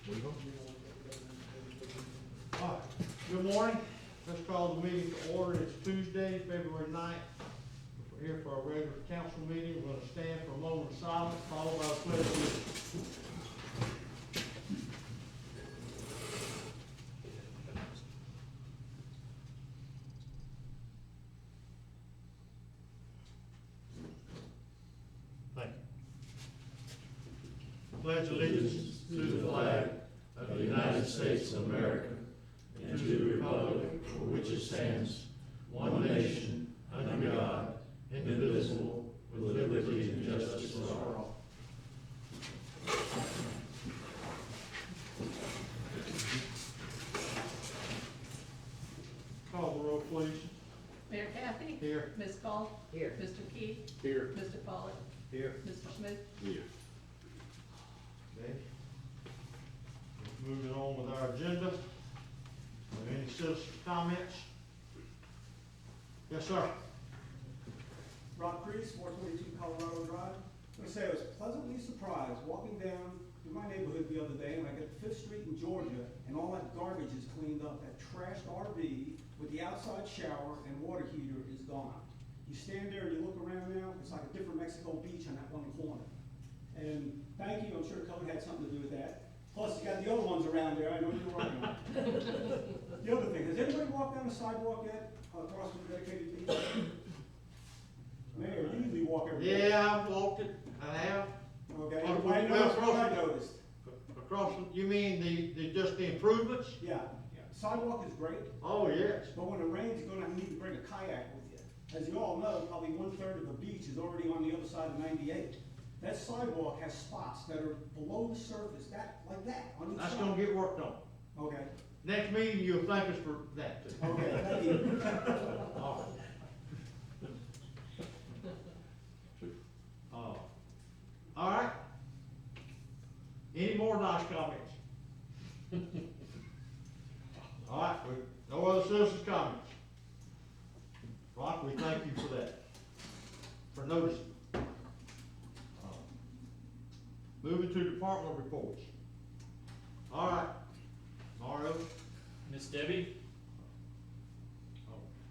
All right, good morning. Let's call the meeting to order. It's Tuesday, February 9th. We're here for our regular council meeting. We're going to stand for a moment of silence, followed by a pledge of allegiance. Thank you. Pledge allegiance to the flag of the United States of America and to the republic for which it stands, one nation, under God, indivisible, with liberty and justice for all. Call the roll, please. Mayor Kathy? Here. Ms. Call? Here. Mr. Key? Here. Mr. Pollard? Here. Mr. Smith? Here. Okay. Moving on with our agenda. Are there any citizen comments? Yes, sir. Rob Priest, 422 Colorado Drive. I'm gonna say I was pleasantly surprised walking down through my neighborhood the other day, and I get to Fifth Street in Georgia, and all that garbage is cleaned up. That trashed RV with the outside shower and water heater is gone. You stand there and you look around now, it's like a different Mexico beach on that one corner. And thank you, I'm sure code had something to do with that. Plus, you got the other ones around there, I know you're working on. The other thing, has anybody walked down the sidewalk yet, across from dedicated beach? Mayor, you usually walk every day. Yeah, I've walked it. I have. Okay, Well, I noticed what I well, noticed. Across, you mean just the improvements? Yeah, sidewalk is great, Oh, yes. but when it rains, you're gonna need to bring a kayak with you. As you all know, probably 1/3 of the beach is already on the other side of 98. That sidewalk has spots that are below the surface, like that, on each That's side. gonna get worked on. Okay, Next meeting, you'll thank us for that too. okay, thank you. All right. All right. Any more nice comments? All right, no other citizens' comments. Rock, we thank you for that, for noticing. Moving to departmental reports. All right, Mario. Miss Debbie?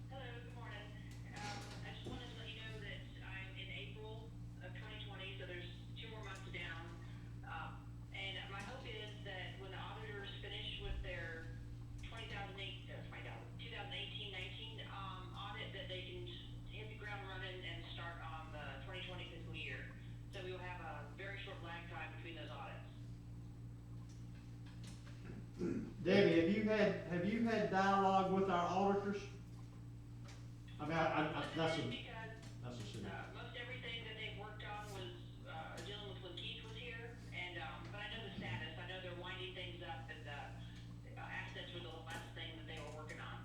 Hello, good morning. I just wanted to let you know that I'm in April of 2020, so there's 2 more months down. And my hope is that when the auditors finish with their 2018-19 audit, that they can hit the ground running and start on the 2020 fiscal year. So we will have a very short lag time between those audits. Debbie, have you had dialogue with our auditors? I mean, that's a Because city. most everything that they've worked on was dealing with when Keith was here, and but I know the status. I know they're winding things up, and assets were the last thing that they were working on.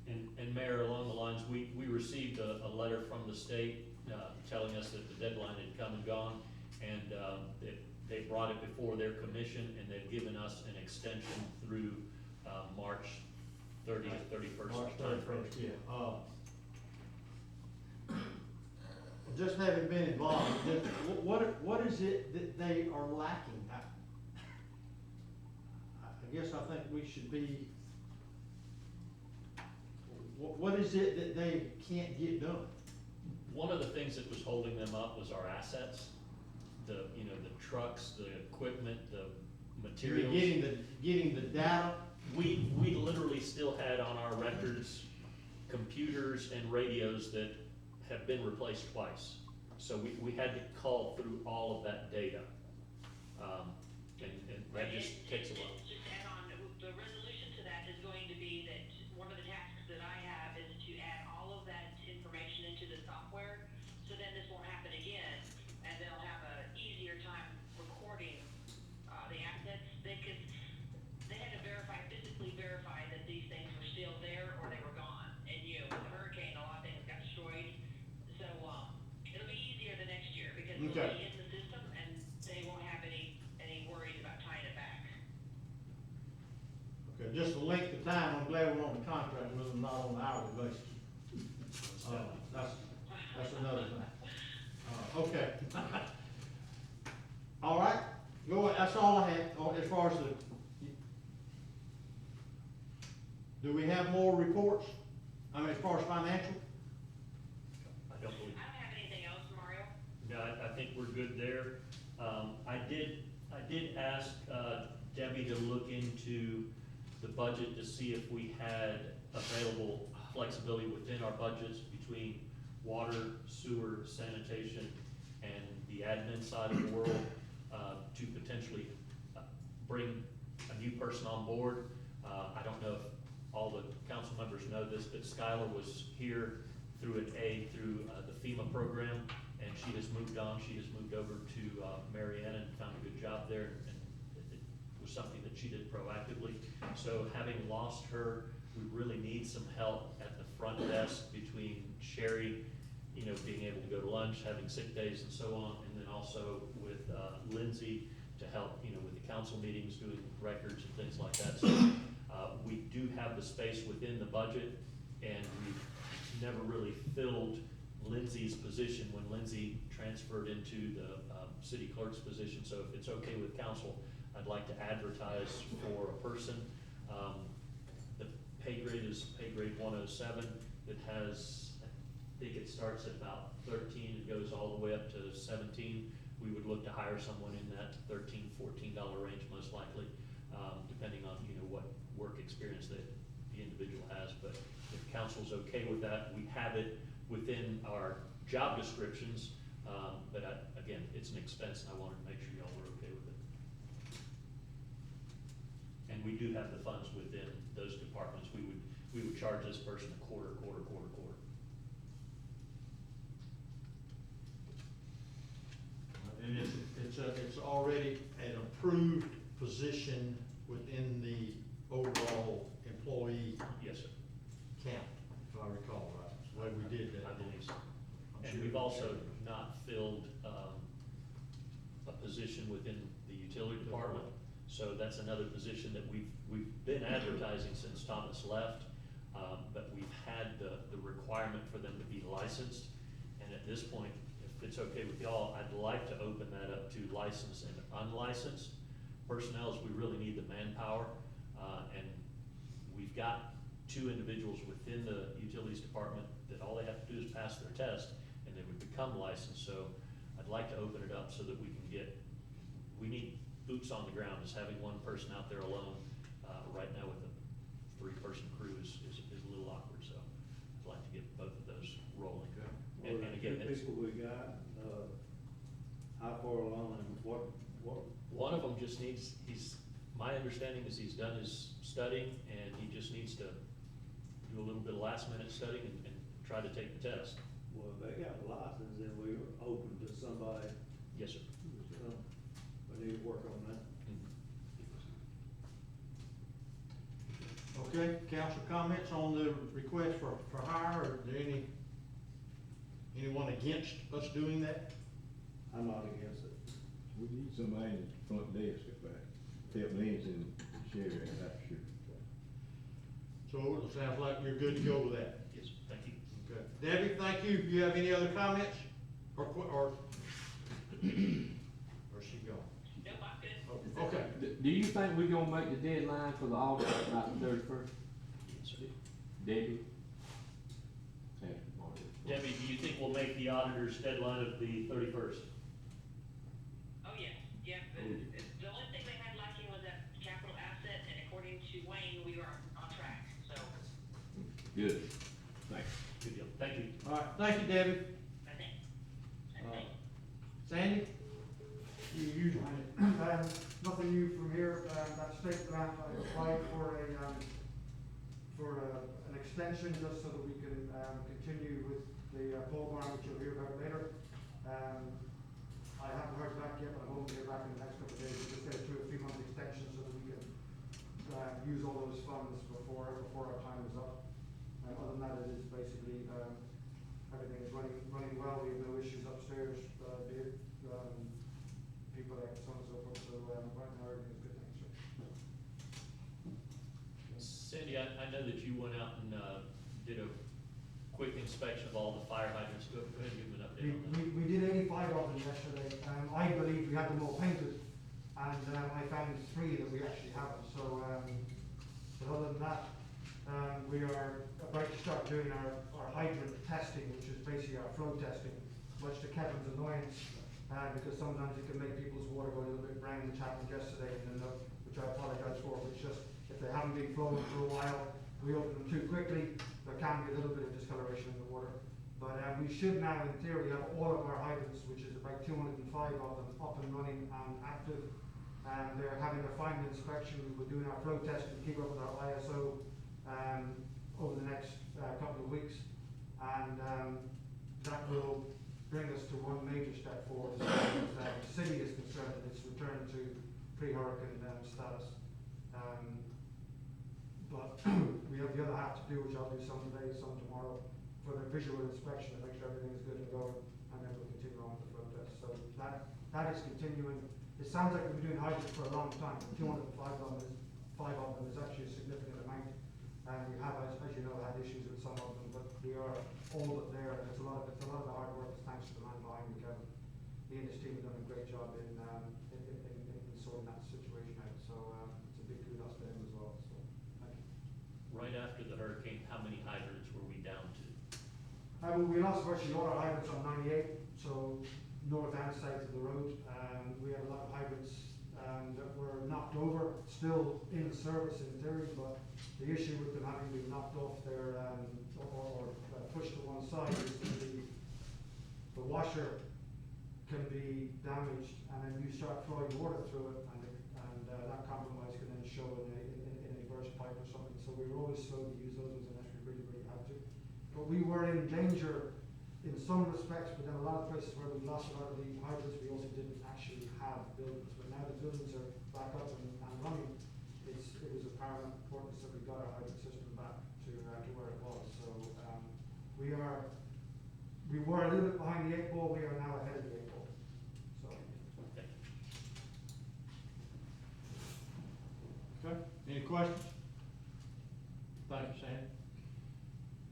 And Mayor, along the lines, we received a letter from the state telling us that the deadline had come and gone, and they brought it before their commission, and they've given us an extension through March 30th, 31st. March 31st, yeah. Just having been involved, what is it that they are lacking? I guess I think we should be, what is it that they can't get done? One of the things that was holding them up was our assets, the trucks, the equipment, the materials. Getting the data. We literally still had on our records computers and radios that have been replaced twice. So we had to call through all of that data. And that just takes a while. Just to add on, the resolution to that is going to be that one of the tasks that I have is to add all of that information into the software, so then this won't happen again, and they'll have an easier time recording the assets. They had to physically verify that these things were still there or they were gone. And with the hurricane, a lot of things got destroyed. So it'll be easier the next year because it'll Okay. be in the system and they won't have any worries about tying it back. Okay, just the length of time, I'm glad we're on the contract with them, not on an hourly basis. That's another thing. Okay. All right, Go ahead, that's all I have, as far as do we have more reports? I mean, as far as financial? I don't believe. I don't have anything else, Mario. No, I think we're good there. I did ask Debbie to look into the budget to see if we had available flexibility within our budgets between water, sewer, sanitation, and the admin side of the world, to potentially bring a new person on board. I don't know if all the council members know this, but Skylar was here through the FEMA program, and she has moved on. She has moved over to Marietta and found a good job there, and it was something that she did proactively. So having lost her, we really need some help at the front desk between Sherry, being able to go to lunch, having sick days and so on, and then also with Lindsay to help, with the council meetings, doing records and things like that. So we do have the space within the budget, and we've never really filled Lindsay's position when Lindsay transferred into the city clerk's position. So if it's okay with council, I'd like to advertise for a person. The pay grade is pay grade 107. It has, I think it starts at about 13, it goes all the way up to 17. We would look to hire someone in that $13, $14 range most likely, depending on, what work experience that the individual has. But if council's okay with that, we have it within our job descriptions, but again, it's an expense, and I wanted to make sure y'all were okay with it. And we do have the funds within those departments. We would charge this person a quarter. And it's already an approved position within the overall employee Yes, sir, count, if I recall right, the way we did that. I believe so. I'm And sure we've you also said. not filled a position within the utility department. So that's another position that we've been advertising since Thomas left, but we've had the requirement for them to be licensed. And at this point, if it's okay with y'all, I'd like to open that up to licensed and unlicensed personnel, as we really need the manpower. And we've got 2 individuals within the utilities department that all they have to do is pass their test, and they would become licensed. So I'd like to open it up so that we need boots on the ground. Just having one person out there alone, right now with a 3-person crew is a little awkward, so I'd like to get both of those rolling. And again, The it's, people we got, how far along and what? one of them just needs, my understanding is he's done his studying, and he just needs to do a little bit of last-minute studying and try to take the test. Well, they got a license and we're open to somebody, Yes, sir. we need to work on that. Okay, council comments on the request for hire, or is there anyone against us doing that? I'm not against it. We need somebody at the front desk at that, help Lindsay and Sherry, that's sure. So it sounds like you're good to go with that. Yes, thank you. Okay. Debbie, thank you. Do you have any other comments? Or she gone? Nope, I'm good. Oh, okay. Do you think we gonna make the deadline for the audit about the 31st? Yes, sir. Debbie? Debbie, do you think we'll make the auditor's deadline of the 31st? Oh, yeah, but the only thing they had lacking was that capital asset, and according to Wayne, we are on track, so, Good, thanks. Good deal. Thank you. All right, thank you, Debbie. I think. Sandy? You, nothing new from here, that state grant, I applied for an extension just so that we can, continue with the program, which you'll hear about later. I haven't heard back yet, but I'm hoping to hear back in the next couple of days. We just get a 2 or 3 month extension so that we can, use all those funds before our time is up. Other than that, it is basically, everything is running well. We have no issues upstairs, people like so on and so forth, so, right now, everything is good, thanks, sir. Cindy, I know that you went out and did a quick inspection of all the fire hydrants. Go ahead and give them an update on that. We did 85 of them yesterday, I believe we had them all painted, and, I found 3 that we actually haven't, so, but other than that, we are about to start doing our hydrant testing, which is basically our flow testing, much to Kevin's annoyance, because sometimes it can make people's water go a little bit brown, which happened yesterday, which I apologise for, but it's just, if they haven't been flowing for a while, we open them too quickly, there can be a little bit of discoloration in the water. But we should now, in theory, have all of our hydrants, which is about 205 of them, up and running and active. And they're having a final inspection. We're doing our flow test to keep up with our ISO over the next couple of weeks. And that will bring us to one major step forward as far as the city is concerned, and its return to pre-hurricane status. But we have the other half to do, which I'll do some today, some tomorrow, for the visual inspection to make sure everything is good and going, and then we'll continue on with the flow test. So that is continuing. It sounds like we've been doing hydrants for a long time. 205 of them is actually a significant amount, and we have, as you know, had issues with some of them, but we are all but there, and it's a lot of the hard work is thanks to the man behind me, Kevin. He and his team have done a great job in sorting that situation out. So it's a big kudos to him as well. So thank you. Right after the hurricane, how many hydrants were we down to? We lost virtually all our hydrants on 98, so north and south of the road. We had a lot of hydrants that were knocked over, still in service in theory, but the issue with them having been knocked off their or pushed to one side is that the washer can be damaged, and then you start flowing water through it, and that compromise can then show in a burst pipe or something. So we were always slow to use those ones unless we really, really had to. But we were in danger in some respects, but then a lot of places where we lost a lot of the hydrants, we also didn't actually have buildings. But now the buildings are back up and running, it was of paramount importance that we got our hydrant system back to where it was. So we were a little bit behind the 8 ball, we are now ahead of the 8 ball. So. Okay. Okay, any questions? Thank you, Sam.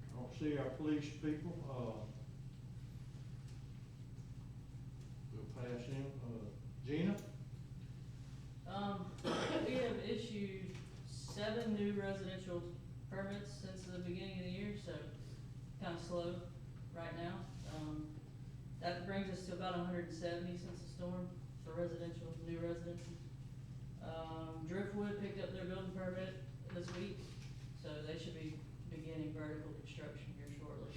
I don't see our police people, we'll pass him, Gina? We have issued 7 new residential permits since the beginning of the year, so kind of slow right now. That brings us to about 170 since the storm for residential, new residences. Driftwood picked up their building permit this week, so they should be beginning vertical construction here shortly.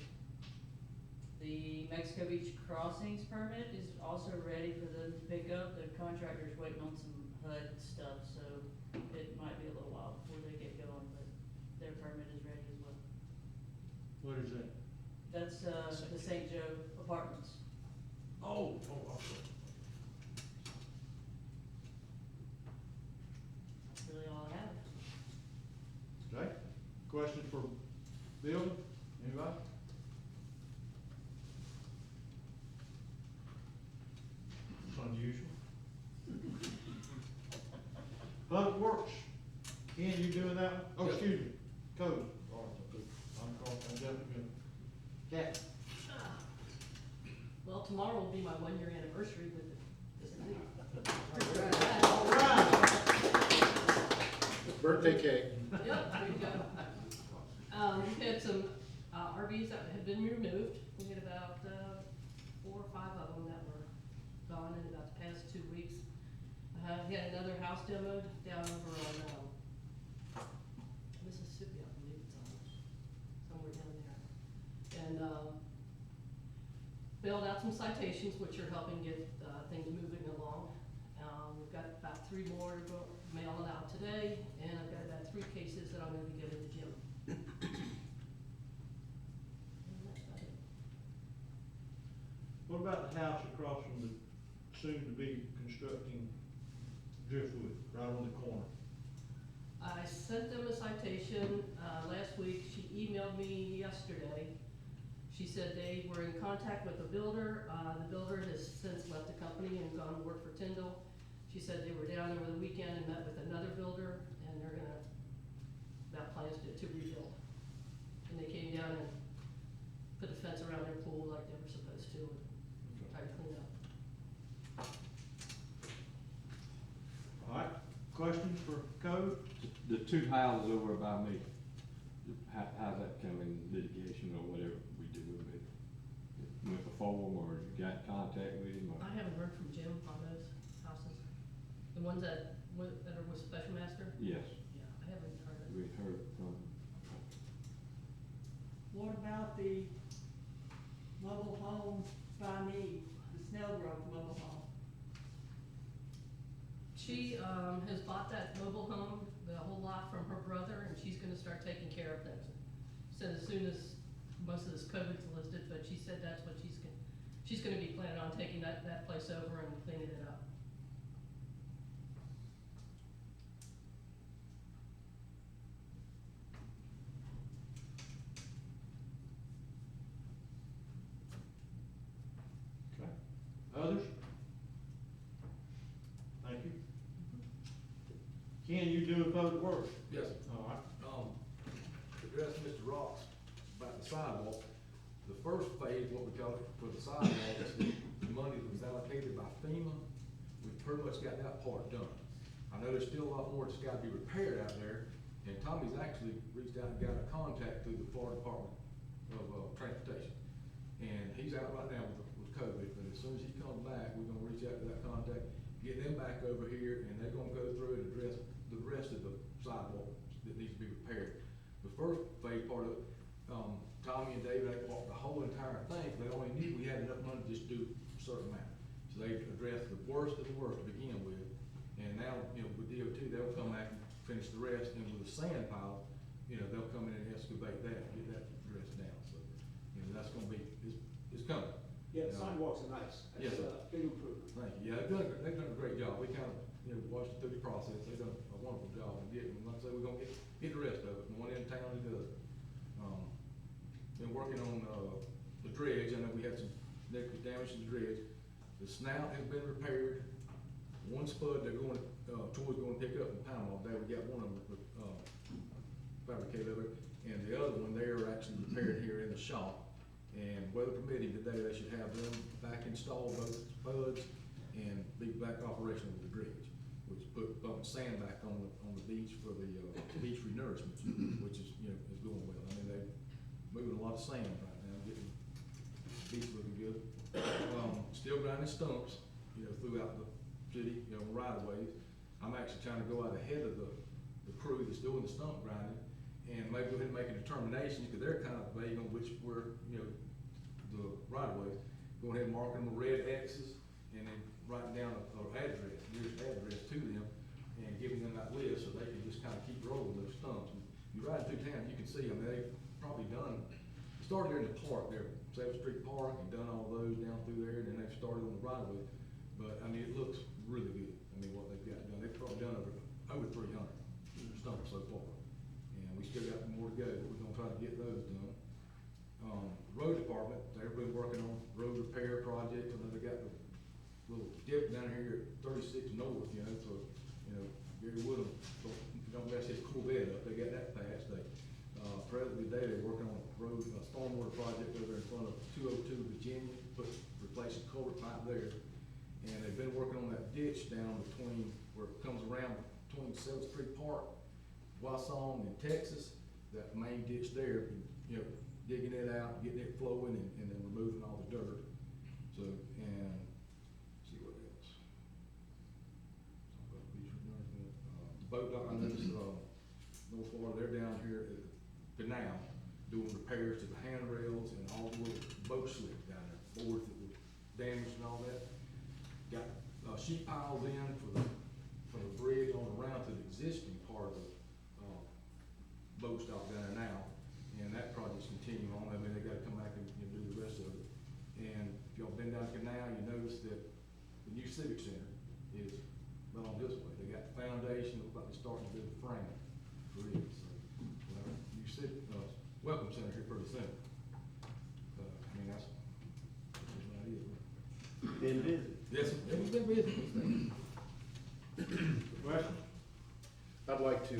The Mexico Beach Crossings permit is also ready for them to pick up. The contractor's waiting on some HUD stuff, so it might be a little while before they get going, but their permit is ready as well. What is that? That's, the St. Joe Apartments. Oh, That's really all I have. okay. Question for building, anybody? It's unusual. Public Works, Ken, you doing that one? Oh, excuse me, Code. I'm jumping in. Cat. Well, tomorrow will be my 1-year anniversary with the city. All right. Birthday cake. Yep, there you go. We had some RVs that had been removed. We had about 4 or 5 of them that were gone in about the past 2 weeks. We had another house demoed down over on Mississippi, I believe it's on, somewhere down there. And bailed out some citations, which are helping get things moving along. We've got about 3 more to go mail it out today, and I've got about 3 cases that I'm gonna be giving to Jim. And that's about it. What about the house across from the soon-to-be constructing Driftwood, right on the corner? I sent them a citation last week. She emailed me yesterday. She said they were in contact with the builder. The builder has since left the company and gone to work for Tyndall. She said they were down over the weekend and met with another builder, and they're gonna, that plans to rebuild. And they came down and put a fence around their pool like they were supposed to, and tried to clean up. Questions for code? The two houses over by me, how's that come in litigation or whatever we do with it? Went before them or got in contact with him or? I haven't heard from Jim on those houses. The ones that are with Special Master? Yes, Yeah, I haven't heard it. we heard from, What about the mobile home by me, the Snellgrove mobile home? She, has bought that mobile home, the whole lot from her brother, and she's gonna start taking care of those. Said as soon as most of this COVID's listed, but she said that's what she's gonna be planning on taking that place over and cleaning it up. Okay. Others? Thank you. Ken, you doing public works? Yes, All right. address Mr. Rocks about the sidewalk. The first phase, what we call it, for the sidewalk, is the money that was allocated by FEMA. We've pretty much got that part done. I know there's still a lot more that's gotta be repaired out there, and Tommy's actually reached out and got a contact through the Florida Department of Transportation. And he's out right now with COVID, but as soon as he comes back, we're gonna reach out to that contact, get them back over here, and they're gonna go through and address the rest of the sidewalk that needs to be repaired. The first phase part of it, Tommy and David, they walked the whole entire thing, they only knew we had enough money to just do a certain amount. So they addressed the worst of the worst to begin with, and now, you know, with DOT, they'll come back and finish the rest, and with the sand pile, you know, they'll come in and excavate that, and get that dressed down, so, you know, that's gonna be, it's coming. Yeah, the You know. sidewalks are nice. Yes, That's sir. a big improvement. Thank you, yeah, they've done a great job, we kind of, you know, watched it through the process, they've done a wonderful job in getting, like I say, we're gonna get the rest of it, and one in town he does. Been working on, the dredge, I know we had some negative damage to the dredge, the snout has been repaired, one spud they're going, Troy's gonna pick up in Panama, they, we got one of them, fabricated over, and the other one, they are actually repaired here in the shop. And weather permitting today, they should have them back installed, both spuds, and be back operational with the dredge, which put bumping sand back on the beach for the, beach renourishment, which is, you know, is going well. I mean, they're moving a lot of sand right now, getting the beach looking good. Still grinding stumps, you know, throughout the city, you know, right of ways. I'm actually trying to go out ahead of the crew that's doing the stump grinding, and maybe go ahead and make a determination, because they're kind of vague on which were, you know, the right of ways. Go ahead and mark them with red X's, and then writing down a address, nearest address to them, and giving them that list, so they can just kind of keep rolling those stumps. And you ride through town, you can see, I mean, they've probably done, started there in the park there, 7th Street Park, and done all those down through there, and then they've started on the right of way. But, I mean, it looks really good, I mean, what they've got done, they've probably done over 300 stumps so far. And we still got more to go, but we're gonna try to get those done. Road department, they've been working on road repair projects, I know they got the little dip down here at 36 North, you know, so, you know, Gary Woodham, don't mess his Corvette up, they got that passed. They, presently today, they're working on a road, stormwater project over in front of 202 Virginia, replacing culvert pipe there. And they've been working on that ditch down between, where it comes around between 7th Street Park, Wasong and Texas, that main ditch there, you know, digging it out, getting it flowing, and then removing all the dirt. So, and, see what else. Boat dock, I noticed, North Florida, they're down here at the canal, doing repairs to the handrails and all the little boat slips down there, boards that were damaged and all that. Got, sheet piles in for the bridge on the round to the existing part of the, boat stop down there now, and that project's continuing on. I mean, they gotta come back and do the rest of it. And if y'all been down the canal, you notice that the new Civic Center is well on this way. They got the foundation, looks like they're starting to do the frame for it, so, new Civic, Welcome Center here pretty soon. I mean, that's about it. been busy. Yes, it's been busy. Questions? I'd like to,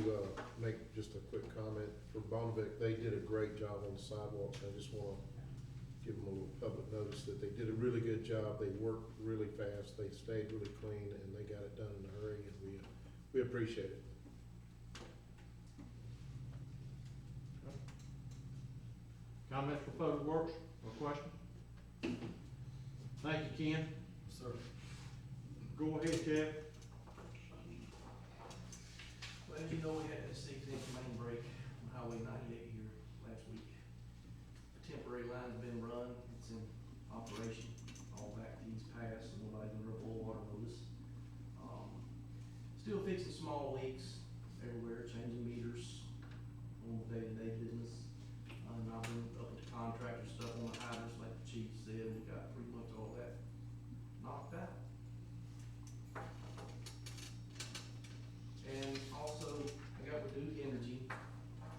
make just a quick comment for Bonneville. They did a great job on the sidewalks. I just wanna give them a little public notice that they did a really good job. They worked really fast, they stayed really clean, and they got it done in a hurry, and we appreciate it. Comments for Public Works or questions? Thank you, Ken. Sir. Go ahead, Ted. Well, as you know, we had that 6-inch main break on Highway 98 here last week. A temporary line's been run, it's in operation, all back to East Pass, so nobody's gonna rip oil water notice. Still fixing small leaks everywhere, changing meters, normal day-to-day business. And I've been up at the contractor stuff on the hydrants, like the chief said, we got pretty much all that knocked out. And also, I got with Duke Energy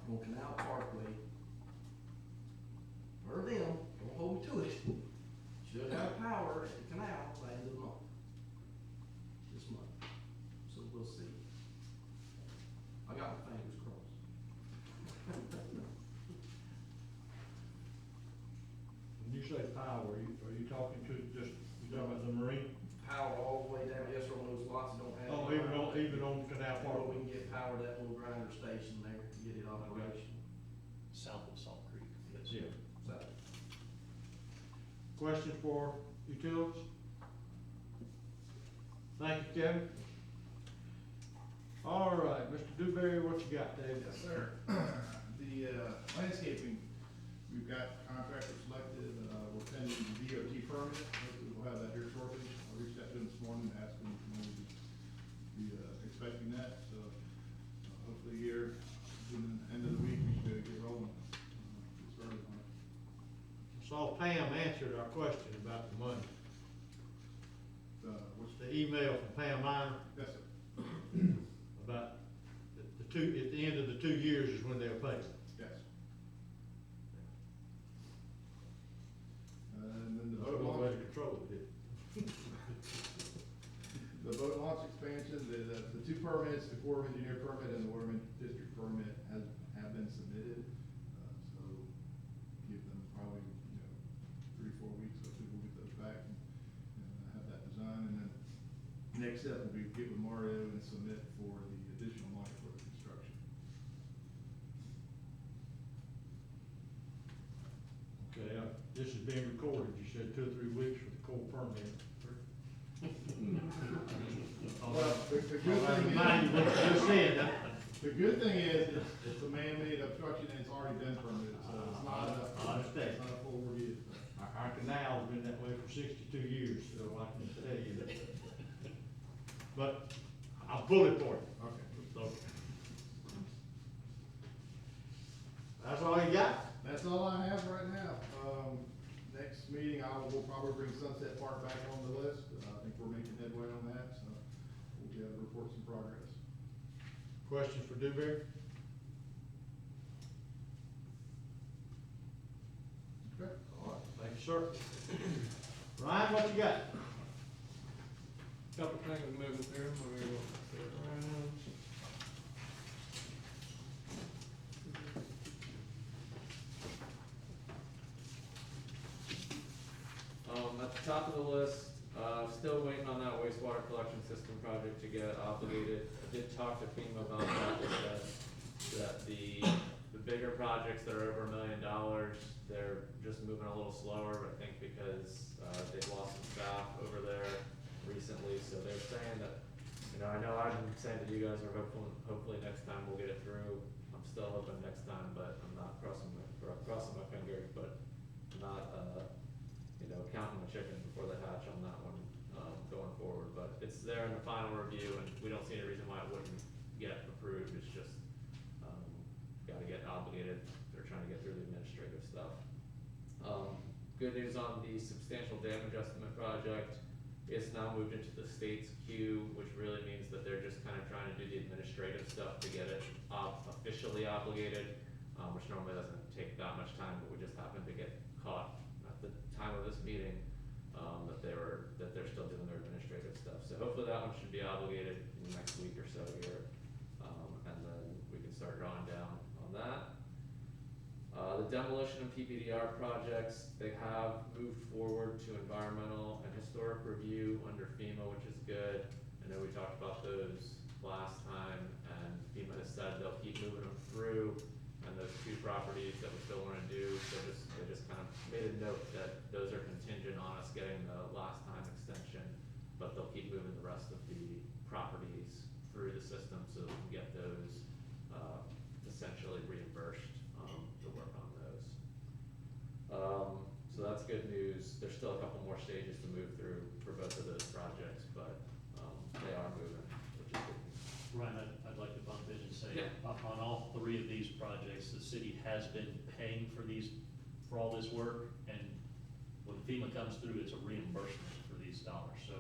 on Canal Parkway. For them, don't hold me to it. Should have power at the canal by the end of the month. This month. So we'll see. I got my fingers crossed. When you say power, are you talking to just, you talking about the marine? Power all the way down, yes, sir, on those lots that don't have. Oh, even on Canal Or Park? we can get power to that little grinder station there, to get it operational. South of Salt Creek. Yeah. So, Questions for utilities? Thank you, Kevin. All right, Mr. Dewberry, what you got, Dave? Yes, sir. The landscaping, we've got contractor selected, we're pending the DOT permit, hopefully we'll have that here shortly. I reached out to him this morning, asking if he wanted to be expecting that, so hopefully here, in the end of the week, we should be able to get rolling, get started on it. Saw Pam answered our question about the money. What's The email from Pam Minor Yes, sir. about the two, at the end of the 2 years is when they'll pay. Yes. And then the I boat don't know how launch, to control it. the boat launch expansion, the two permits, the Corps of Engineer permit and the Waterman District permit have been submitted. So give them probably, 3-4 weeks, hopefully we'll get those back and have that design. And then next step will be get with Mario and submit for the additional money for the construction. Okay, this is being recorded. You said 2 or 3 weeks for the coal permit. Well, the good thing Remind you what you just said. The good thing is, it's a man-made obstruction and it's already been permitted, so it's not I understand. it's not a full review. Our canal's been that way for 62 years, so I can tell you that. But I'll pull it for you. Okay. So, that's all you got? That's all I have right now. Next meeting, we'll probably bring Sunset Park back on the list. I think we're making headway on that, so we'll be able to report some progress. Questions for Dewberry? Okay. All right, thank you, sir. Ryan, what you got? Couple things moving through, we will sit around. At the top of the list, still waiting on that wastewater collection system project to get obligated. I did talk to FEMA about that, they said that the bigger projects that are over $1 million, they're just moving a little slower, I think because, they've lost some staff over there recently, so they're saying that, I know I've been saying that you guys are hopefully next time we'll get it through. I'm still hoping next time, but I'm not crossing my fingers, but I'm not, counting my chickens before they hatch on that one, going forward. But it's there in the final review, and we don't see any reason why it wouldn't get approved. It's just, gotta get obligated. They're trying to get through the administrative stuff. Good news on the substantial damage estimate project. It's now moved into the state's queue, which really means that they're just kind of trying to do the administrative stuff to get it officially obligated, which normally doesn't take that much time, but we just happened to get caught at the time of this meeting, that they're still doing their administrative stuff. So hopefully that one should be obligated in the next week or so here, and then we can start drawing down on that. The demolition of PPDR projects, they have moved forward to environmental and historic review under FEMA, which is good. I know we talked about those last time. through, and those two properties that we still wanna do, so they just kind of made a note that those are contingent on us getting the last time extension, but they'll keep moving the rest of the properties through the system so we can get those, essentially reimbursed, to work on those. So that's good news. There's still a couple more stages to move through for both of those projects, but, they are moving, which is good news. Ryan, I'd like to bump in and say, Yeah. on all three of these projects, the city has been paying for all this work, and when FEMA comes through, it's a reimbursement for these dollars. So,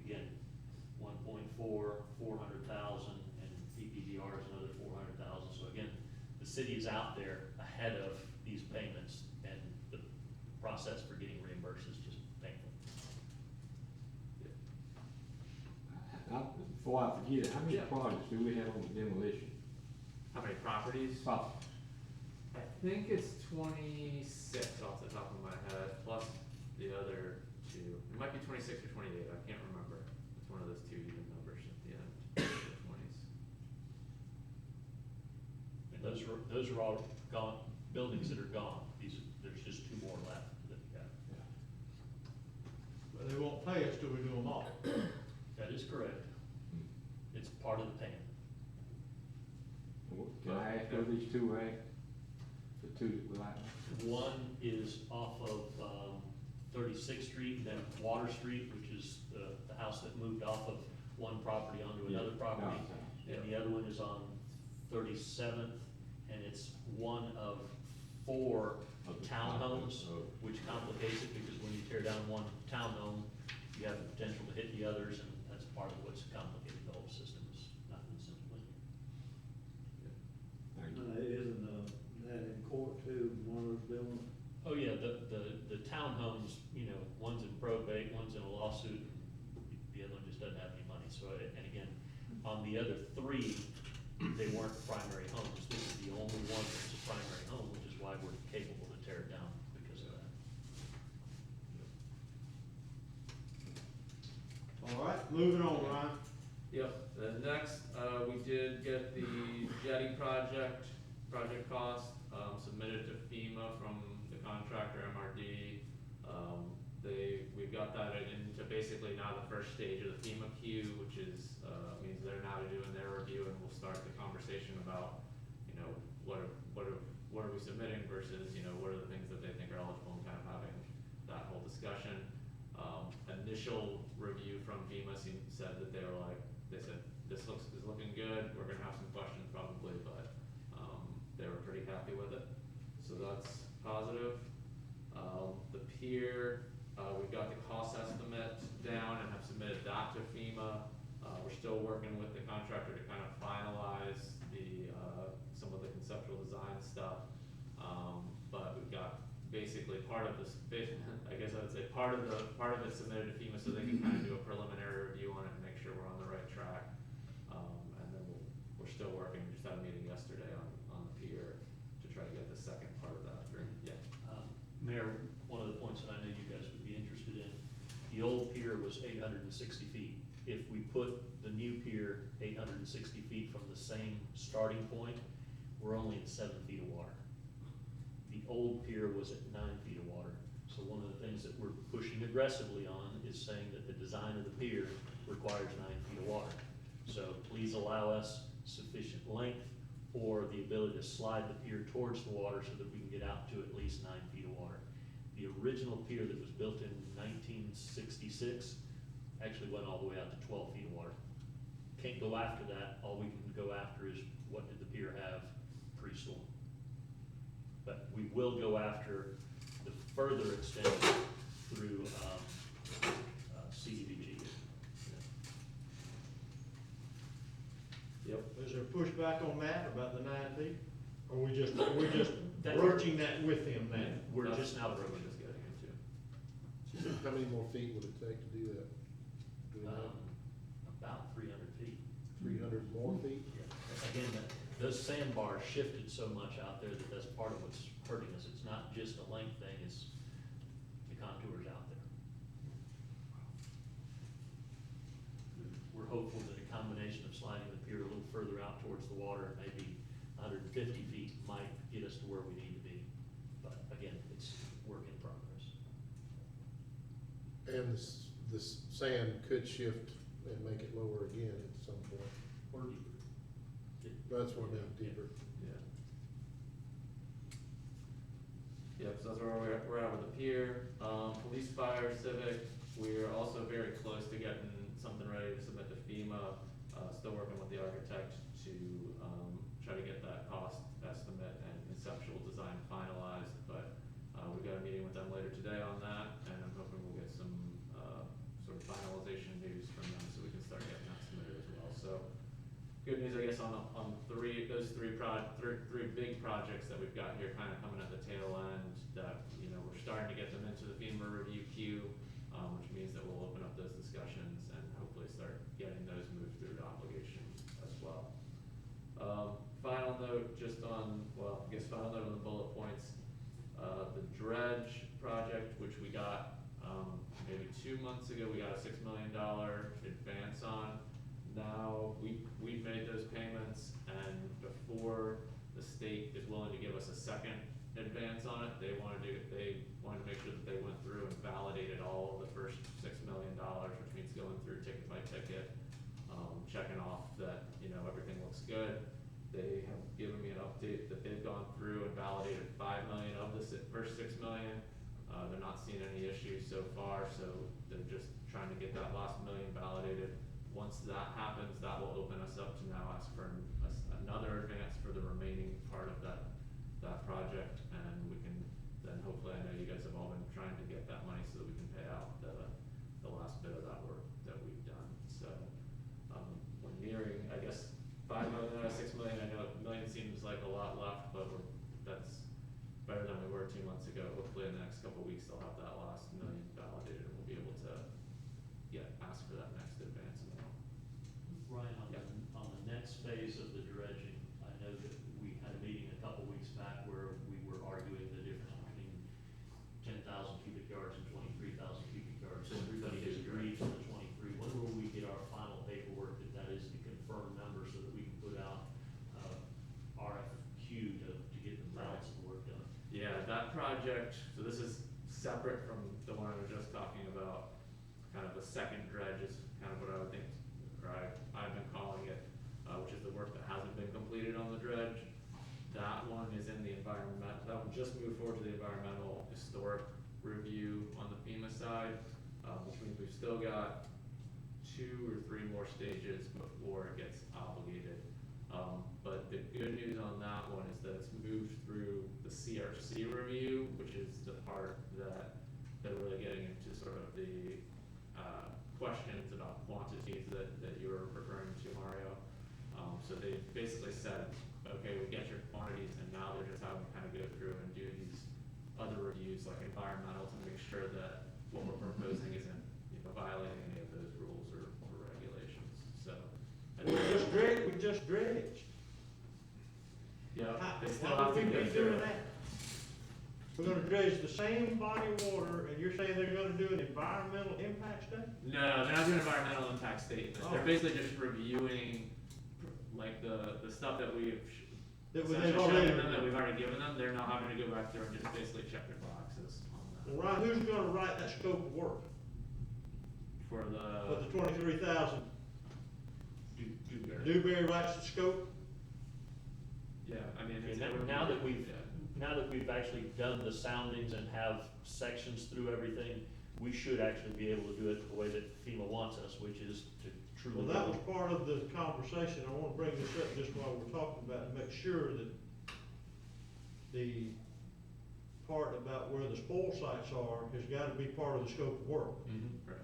again, 1.4, 400,000, and PPDR is another 400,000. So again, the city is out there ahead of these payments, and the process for getting reimbursed is just painful. Before I forget, how many Yeah. projects do we have on the demolition? How many properties? Pop, I think it's 26 off the top of my head, plus the other two. It might be 26 or 28, I can't remember. It's one of those two even numbers at the end, the 20s. And those are all gone, buildings that are gone. There's just two more left that we have. But they won't pay us till we do them all. That is correct. It's part of the payment. can I ask where these two are at? The two that we like? One is off of 36th Street, and then Water Street, which is the house that moved off of one property onto another property. And the other one is on 37th, and it's one of 4 townhomes, which complicates it, because when you tear down one townhome, you have the potential to hit the others, and that's part of what's complicated the whole system. Is nothing simple. Isn't, that in court too, one of those buildings? Oh, yeah, the townhomes, you know, one's in probate, one's in a lawsuit, the other one just doesn't have any money. So, and again, on the other 3, they weren't primary homes. This is the only one that's a primary home, which is why we're capable to tear it down because of that. All right, moving on, Ryan. Yep, then next, we did get the jetty project cost, submitted to FEMA from the contractor MRD. We've got that into basically now the first stage of the FEMA queue, which is, means they're now doing their review, and we'll start the conversation about, you know, what are we submitting versus, you know, what are the things that they think are eligible, and kind of having that whole discussion. Initial review from FEMA said that they said, this is looking good, we're gonna have some questions probably, but, they were pretty happy with it, so that's positive. The pier, we've got the cost estimate down and have submitted that to FEMA. We're still working with the contractor to kind of finalize some of the conceptual design stuff. But we've got basically part of this, I guess I would say part of it submitted to FEMA so they can kind of do a preliminary review on it and make sure we're on the right track. And then we're still working, just had a meeting yesterday on the pier to try to get the second part of that through. Yeah. Mayor, one of the points that I know you guys would be interested in, the old pier was 860 feet. If we put the new pier 860 feet from the same starting point, we're only at 7 feet of water. The old pier was at 9 feet of water. So one of the things that we're pushing aggressively on is saying that the design of the pier requires 9 feet of water. So please allow us sufficient length or the ability to slide the pier towards the water so that we can get out to at least 9 feet of water. The original pier that was built in 1966 actually went all the way out to 12 feet of water. Can't go after that. All we can go after is what did the pier have pre-storm. But we will go after the further extension through CDBG. Yep. Is there pushback on that about the 9 feet? Or we're just broaching that with him now? We're just now We're broaching. just getting into. How many more feet would it take to do that? Do we know? About 300 feet. 300 more feet? Again, those sandbars shifted so much out there that that's part of what's hurting us. It's not just a length thing, it's the contours out there. We're hopeful that a combination of sliding the pier a little further out towards the water and maybe 150 feet might get us to where we need to be. But again, it's work in progress. And the sand could shift and make it lower again at some point. Or deeper. That's what I mean, deeper. Yeah. Yep, so that's where we're at with the pier. Police, fire, civic, we're also very close to getting something ready to submit to FEMA. Still working with the architect to, try to get that cost estimate and conceptual design finalized, but, we've got a meeting with them later today on that, and I'm hoping we'll get some, sort of finalization news from them so we can start getting that submitted as well. So, good news, I guess, on those three big projects that we've got here kind of coming at the tail end, that, you know, we're starting to get them into the FEMA review queue, which means that we'll open up those discussions and hopefully start getting those moved through to obligation as well. Final note, just on, well, I guess final note on the bullet points, the dredge project, which we got, maybe 2 months ago, we got a $6 million advance on. Now, we've made those payments, and before the state is willing to give us a second advance on it, they wanted to make sure that they went through and validated all of the first $6 million, which means going through ticket by ticket, checking off that, you know, everything looks good. They have given me an update that they've gone through and validated 5 million of the first 6 million. They're not seeing any issues so far, so they're just trying to get that last million validated. Once that happens, that will open us up to now ask for another advance for the remaining part of that project, and we can then hopefully, I know you guys have all been trying to get that money so that we can pay out the last bit of that work that we've done. So, we're nearing, I guess, 5 million out of 6 million. I know a million seems like a lot left, but that's better than we were 2 months ago. Hopefully in the next couple of weeks, they'll have that last million validated, and we'll be able to, ask for that next advance amount. Ryan, Yeah. on the next phase of the dredging, I know that we had a meeting a couple weeks back where we were arguing the difference between 10,000 cubic yards and 23,000 cubic yards. So everybody has agreed to the 23. When will we get our final paperwork that is the confirmed number so that we can put out, RFQ to get the balance of the work done? Yeah, that project, so this is separate from the one I was just talking about. Kind of the second dredge is kind of what I would think, or I've been calling it, which is the work that hasn't been completed on the dredge. That one is in the environment, that one just moved forward to the environmental historic review on the FEMA side, which means we've still got 2 or 3 more stages before it gets obligated. But the good news on that one is that it's moved through the CRC review, which is the part that they're really getting into sort of the questions about quantities that you were referring to, Mario. So they basically said, okay, we get your quantities, and now they're just having to kind of go through and do these other reviews, like environmental, to make sure that what we're proposing isn't, violating any of those rules or regulations. So, We just dredged. yeah, they still Why have would to we go be through doing it. that? We're gonna dredge the same body of water, and you're saying they're gonna do an environmental impact study? No, they're not doing environmental impact statement. Oh. They're basically just reviewing, like, the stuff that we've That essentially they've shown already- them, that we've already given them. They're now having to go back there and just basically check their boxes on that. Well, Ryan, who's gonna write that scope of work For for the, the 23,000? Dewberry. Dewberry writes the scope? yeah, I mean, And it's. now that we've actually done the soundings and have sections through everything, we should actually be able to do it the way that FEMA wants us, which is to truly. Well, that was part of the conversation. I wanna bring this up just while we're talking about it, make sure that the part about where the spoil sites are has gotta be part of the scope of work. Mhm, right.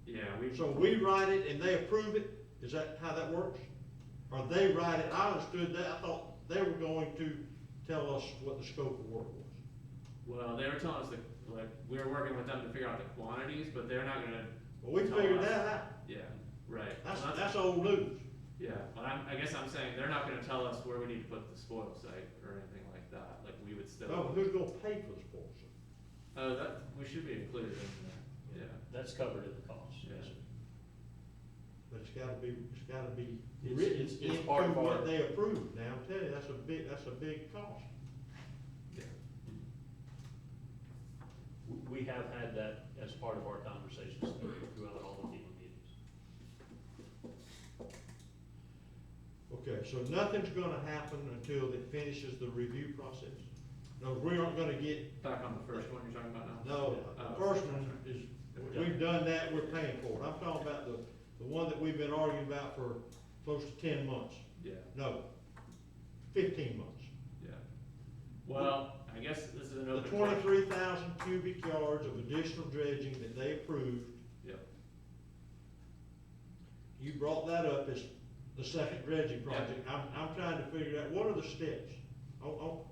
Yeah, we. So we write it and they approve it? Is that how that works? Or they write it? I understood that. I thought they were going to tell us what the scope of work was. Well, they were telling us that, like, we were working with them to figure out the quantities, but they're not gonna. Well, we tell figured us. that out. Yeah, right. That's, Well, that's old news. Yeah, but I guess I'm saying they're not gonna tell us where we need to put the spoil site or anything like that. Like, we would still. No, but who's gonna pay for the spoil site? Oh, that, we should be included in there, yeah. That's covered in the cost, yes, sir. But it's gotta be It's- written it's into part of our- what they approve. Now, I'm telling you, that's a big cost. We have had that as part of our conversations throughout all the FEMA meetings. Okay, so nothing's gonna happen until it finishes the review process? No, we aren't gonna get, Back on the first one you're talking about now? no, the first one is, we've done that, we're paying for it. I'm talking about the one that we've been arguing about for close to 10 months. Yeah, No, 15 months. yeah. Well, I guess this is an The open question. 23,000 cubic yards of additional dredging that they approved, Yep. you brought that up as the second dredging project. I'm trying to figure out, what are the steps? Oh,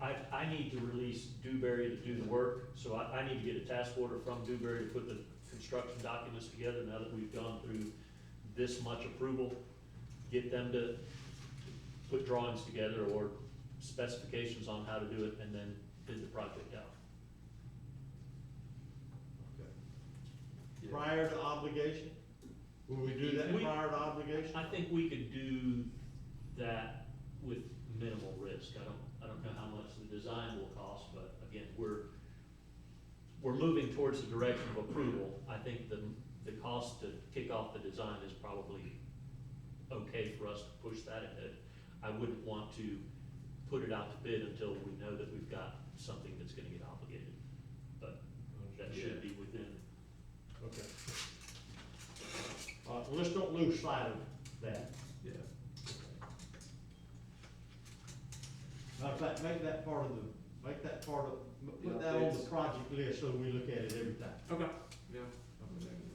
I need to release Dewberry to do the work, so I need to get a task order from Dewberry to put the construction documents together now that we've gone through this much approval. Get them to put drawings together or specifications on how to do it, and then bid the project out. okay. Prior to obligation? Will we do that We- prior to obligation? I think we could do that with minimal risk. I don't know how much the design will cost, but again, we're moving towards the direction of approval. I think the cost to kick off the design is probably okay for us to push that ahead. I wouldn't want to put it out to bid until we know that we've got something that's gonna get obligated, but that should be within. Okay. Well, let's don't lose sight of that. Yeah. Matter of fact, put that Yeah, on the it's- project list so we look at it every time. Okay. Yeah. I'm gonna make it.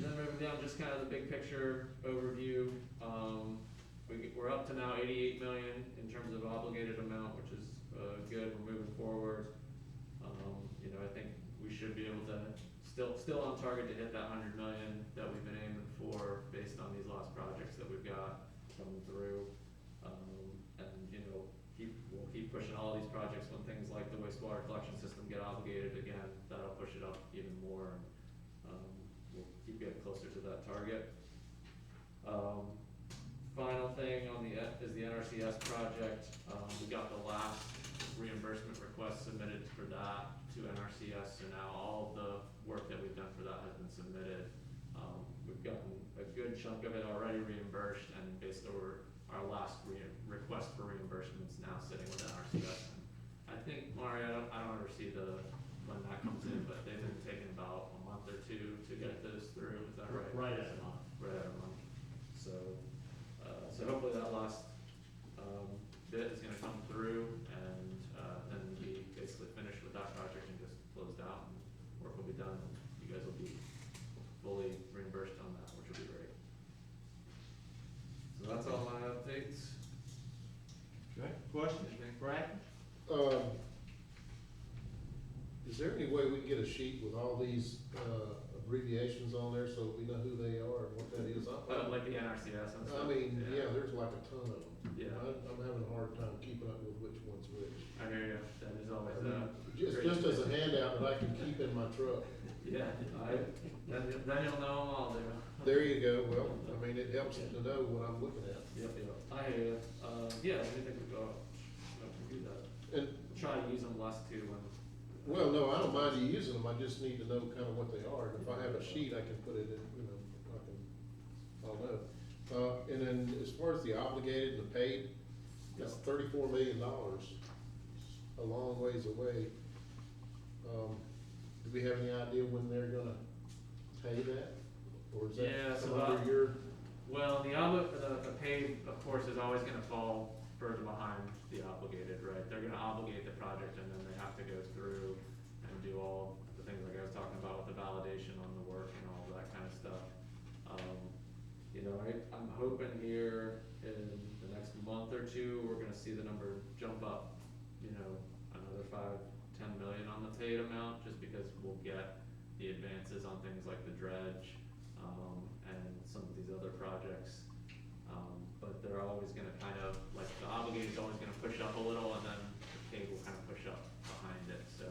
Then moving down, just kind of the big picture overview, we're up to now 88 million in terms of obligated amount, which is, good, we're moving forward. You know, I think we should be able to, still on target to hit that 100 million that we've been aiming for based on these last projects that we've got coming through. And, you know, we'll keep pushing all these projects when things like the wastewater collection system get obligated again, that'll push it up even more. We'll keep getting closer to that target. Final thing on is the NRCS project. We got the last reimbursement request submitted for that to NRCS, so now all of the work that we've done for that has been submitted. We've gotten a good chunk of it already reimbursed, and based over our last request for reimbursements now sitting with NRCS. And I think, Mari, I don't ever see when that comes in, but they've been taking about a month or two to get those through, is that right? Right at a month. Right at a month. So hopefully that last, bit is gonna come through, and, then we basically finished with that project and just closed out, and work will be done, and you guys will be fully reimbursed on that, which will be great. So that's all my updates. Okay, questions, Brad? Is there any way we can get a sheet with all these, abbreviations on there so we know who they are and what that is? Like the NRCS and stuff. I mean, yeah, there's like a ton of them. Yeah. I'm having a hard time keeping up with which one's which. I hear you, that is always, I mean, great. Just as a handout that I can keep in my truck. Yeah, then you'll know them all, there. There you go, well, I mean, it helps to know what I'm looking at. Yep, I hear you. Yeah, I think we go, we can do that. And, Try to use them less too when. well, no, I don't mind you using them, I just need to know kind of what they are. And if I have a sheet, I can put it in, you know, I'll know. And then as far as the obligated and the paid, that's $34 million, a long ways away. Do we have any idea when they're gonna pay that? Or is Yeah, that so under that- your, Well, the paid, of course, is always gonna fall further behind the obligated, right? They're gonna obligate the project, and then they have to go through and do all the things like I was talking about with the validation on the work and all that kind of stuff. You know, I'm hoping here in the next month or two, we're gonna see the number jump up, you know, another 5-10 million on the paid amount, just because we'll get the advances on things like the dredge, and some of these other projects. But they're always gonna kind of, like, the obligator's always gonna push up a little, and then the paid will kind of push up behind it, so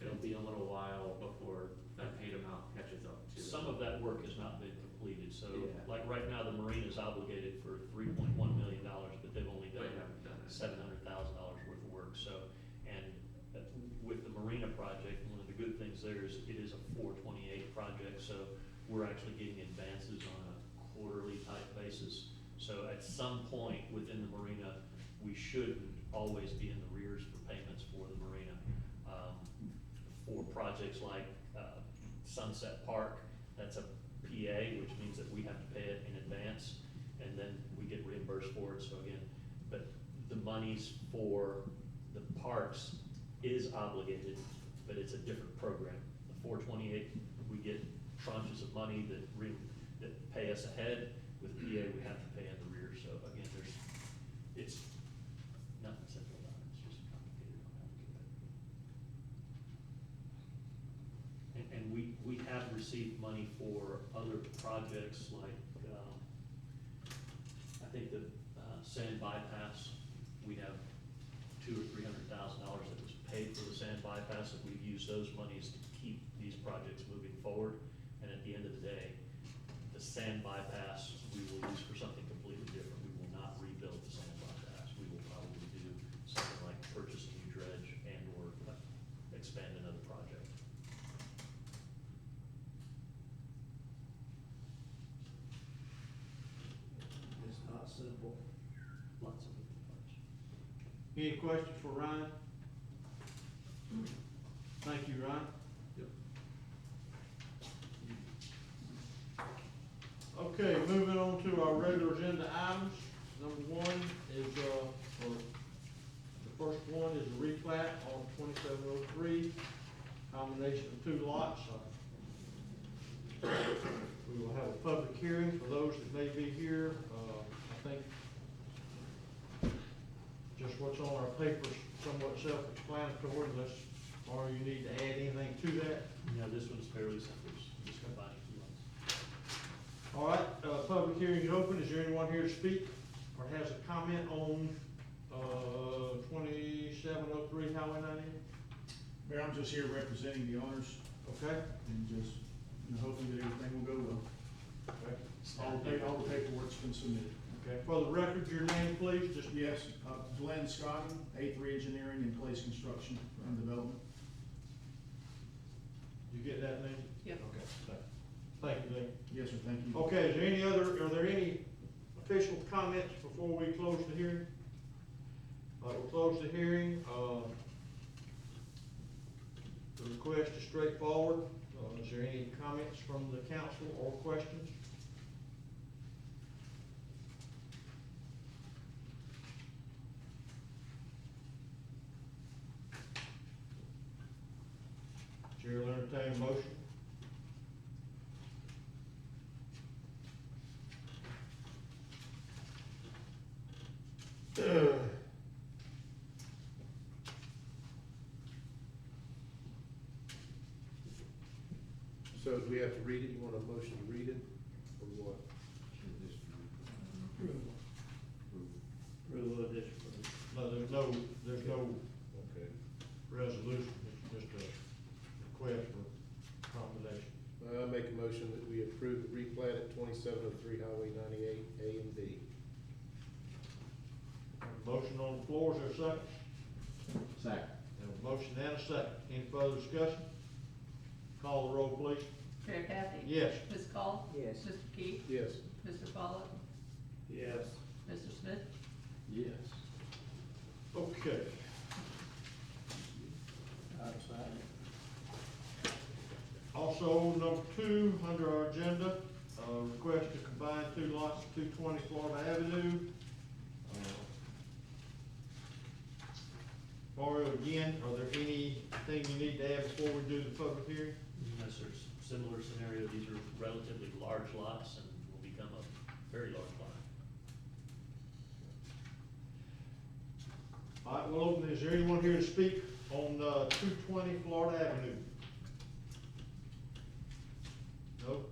it'll be a little while before that paid amount catches up to. Some of that work has not been completed, so Yeah. like right now, the marina's obligated for $3.1 million, but they've only They done haven't done it. $700,000 worth of work, so, and with the marina project, one of the good things there is it is a 428 project, so we're actually getting advances on a quarterly type basis. So at some point within the marina, we shouldn't always be in the rears for payments for the marina. For projects like, Sunset Park, that's a PA, which means that we have to pay it in advance, and then we get reimbursed for it, so again, but the monies for the parks is obligated, but it's a different program. The 428, we get tranches of money that pay us ahead. With PA, we have to pay in the rear, so again, it's nothing simple about it, it's just complicated on how to do it. And we have received money for other projects like, I think the, sand bypass, we have $200,000 or $300,000 that was paid for the sand bypass, and we've used those monies to keep these projects moving forward. And at the end of the day, the sand bypass, we will use for something completely different. We will not rebuild the sand bypass. We will probably do something like purchase a new dredge and or expand another project. It's not simple. Lots of moving parts. Any questions for Ryan? Thank you, Ryan. Okay, moving on to our regular agenda items. Number one is, or the first one is a replat on 2703, combination of two lots. We will have a public hearing for those that may be here. I think just what's on our papers somewhat self-explanatory, unless, or you need to add anything to that. No, this one's fairly simple, just combining two lots. All right, public hearing is open. Is there anyone here to speak or has a comment on, 2703 Highway 98? Mayor, I'm just here representing the owners Okay? and just, hoping that everything will go well. Okay. All the paperwork's been submitted. Okay, for the record, your name, please, just. Yes, Glenn Scotty, A3 Engineering and Place Construction and Development. Did you get that, Nancy? Yep. Okay, thank you, Nancy. Yes, sir, thank you. Okay, is there are there any official comments before we close the hearing? We'll close the hearing. The request is straightforward. Is there any comments from the council or questions? Chair will entertain a motion. So do we have to read it? You want a motion to read it, or what? No, there's no Okay. resolution, it's just a request for combination. I make a motion that we approve the replat at 2703 Highway 98, A and B. Motion on the floor, is there a second? Second. Have a motion and a second. Any further discussion? Call the roll, please. Mayor Kathy? Yes. Ms. Call? Yes. Mr. Key? Yes. Mr. Pollock? Yes. Mr. Smith? Yes. Okay. Also, number two, under our agenda, request to combine two lots at 220 Florida Avenue. Mario, again, are there anything you need to add before we do the public hearing? Yes, sir. Similar scenario, these are relatively large lots and will become a very large lot. All right, we'll open, is there anyone here to speak on, 220 Florida Avenue? No?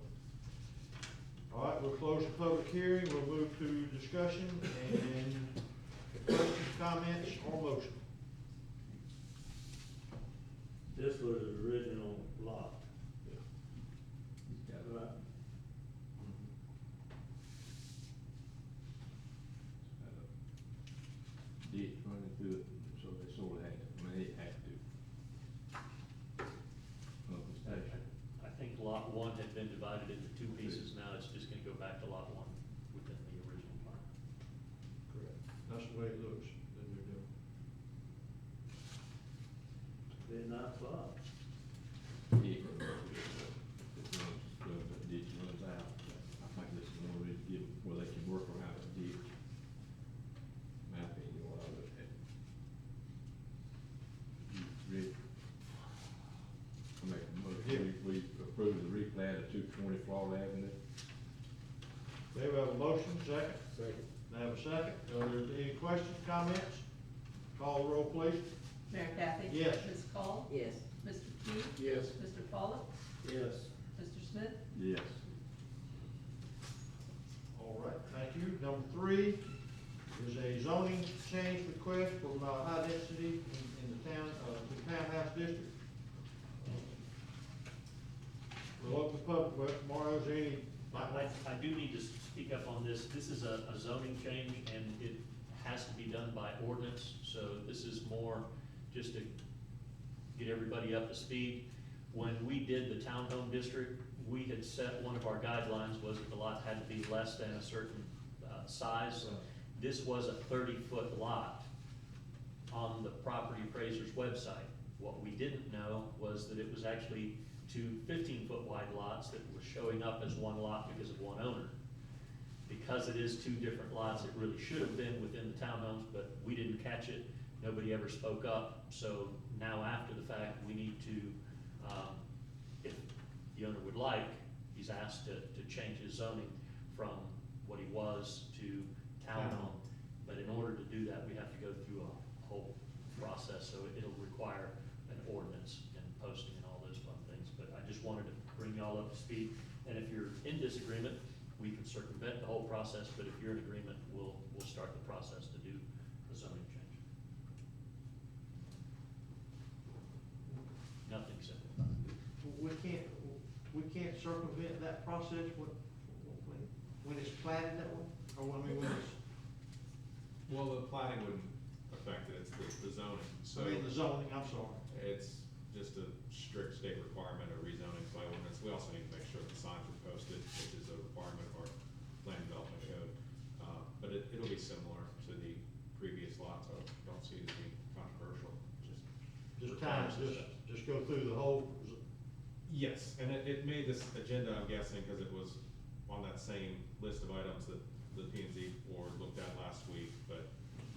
All right, right, we'll close the public hearing, we'll move to discussion and questions, comments, or motion. This was the original lot. Right. Ditch running through it, so they sort of had to, I mean, they had to. Up the station. I think lot one had been divided into two pieces, now it's just gonna go back to lot one within the original plan. Correct. That's the way it looks, that they're doing. They're not far. It runs, the ditch runs out. I think this is one way to give, where they can work around the ditch. Mapping, what I look at. Rick? I make a motion, we approve the replat of 220 Florida Avenue. Okay, we have a motion, second. Second. I have a second. Are there any questions, comments? Call the roll, please. Mayor Kathy? Yes. Ms. Cole? Yes. Mr. Key? Yes. Mr. Pollock? Yes. Mr. Smith? Yes. All right, thank you. Number 3 is a zoning change request from high density in the town, the townhouse district. We'll open the public, well, Mario, is there any? I do need to speak up on this. This is a zoning change and it has to be done by ordinance. So this is more just to get everybody up to speed. When we did the townhome district, we had set, one of our guidelines was that the lot had to be less than a certain size. This was a 30-foot lot on the property appraiser's website. What we didn't know was that it was actually two 15-foot wide lots that were showing up as one lot because of one owner. Because it is two different lots, it really should have been within the townhomes, but we didn't catch it. Nobody ever spoke up. So now after the fact, we need to, if the owner would like, he's asked to change his zoning from what he was to townhome. But in order to do that, we have to go through a whole process, so it'll require an ordinance and posting and all those fun things. But I just wanted to bring y'all up to speed, and if you're in disagreement, we can circumvent the whole process, but if you're in agreement, we'll start the process to do the zoning change. Nothing simple about it. We can't circumvent that process when it's platted that way, or when it's, Well, the planning wouldn't affect it, it's the zoning, so. I mean, the zoning, I'm sorry. It's just a strict state requirement of rezoning by ordinance. We also need to make sure that signs are posted, which is a requirement of our land development code. But it'll be similar to the previous lots, I don't see it as being controversial, Just time, just go through the whole. Yes, and it made this agenda, I'm guessing, because it was on that same list of items that the P and Z board looked at last week, but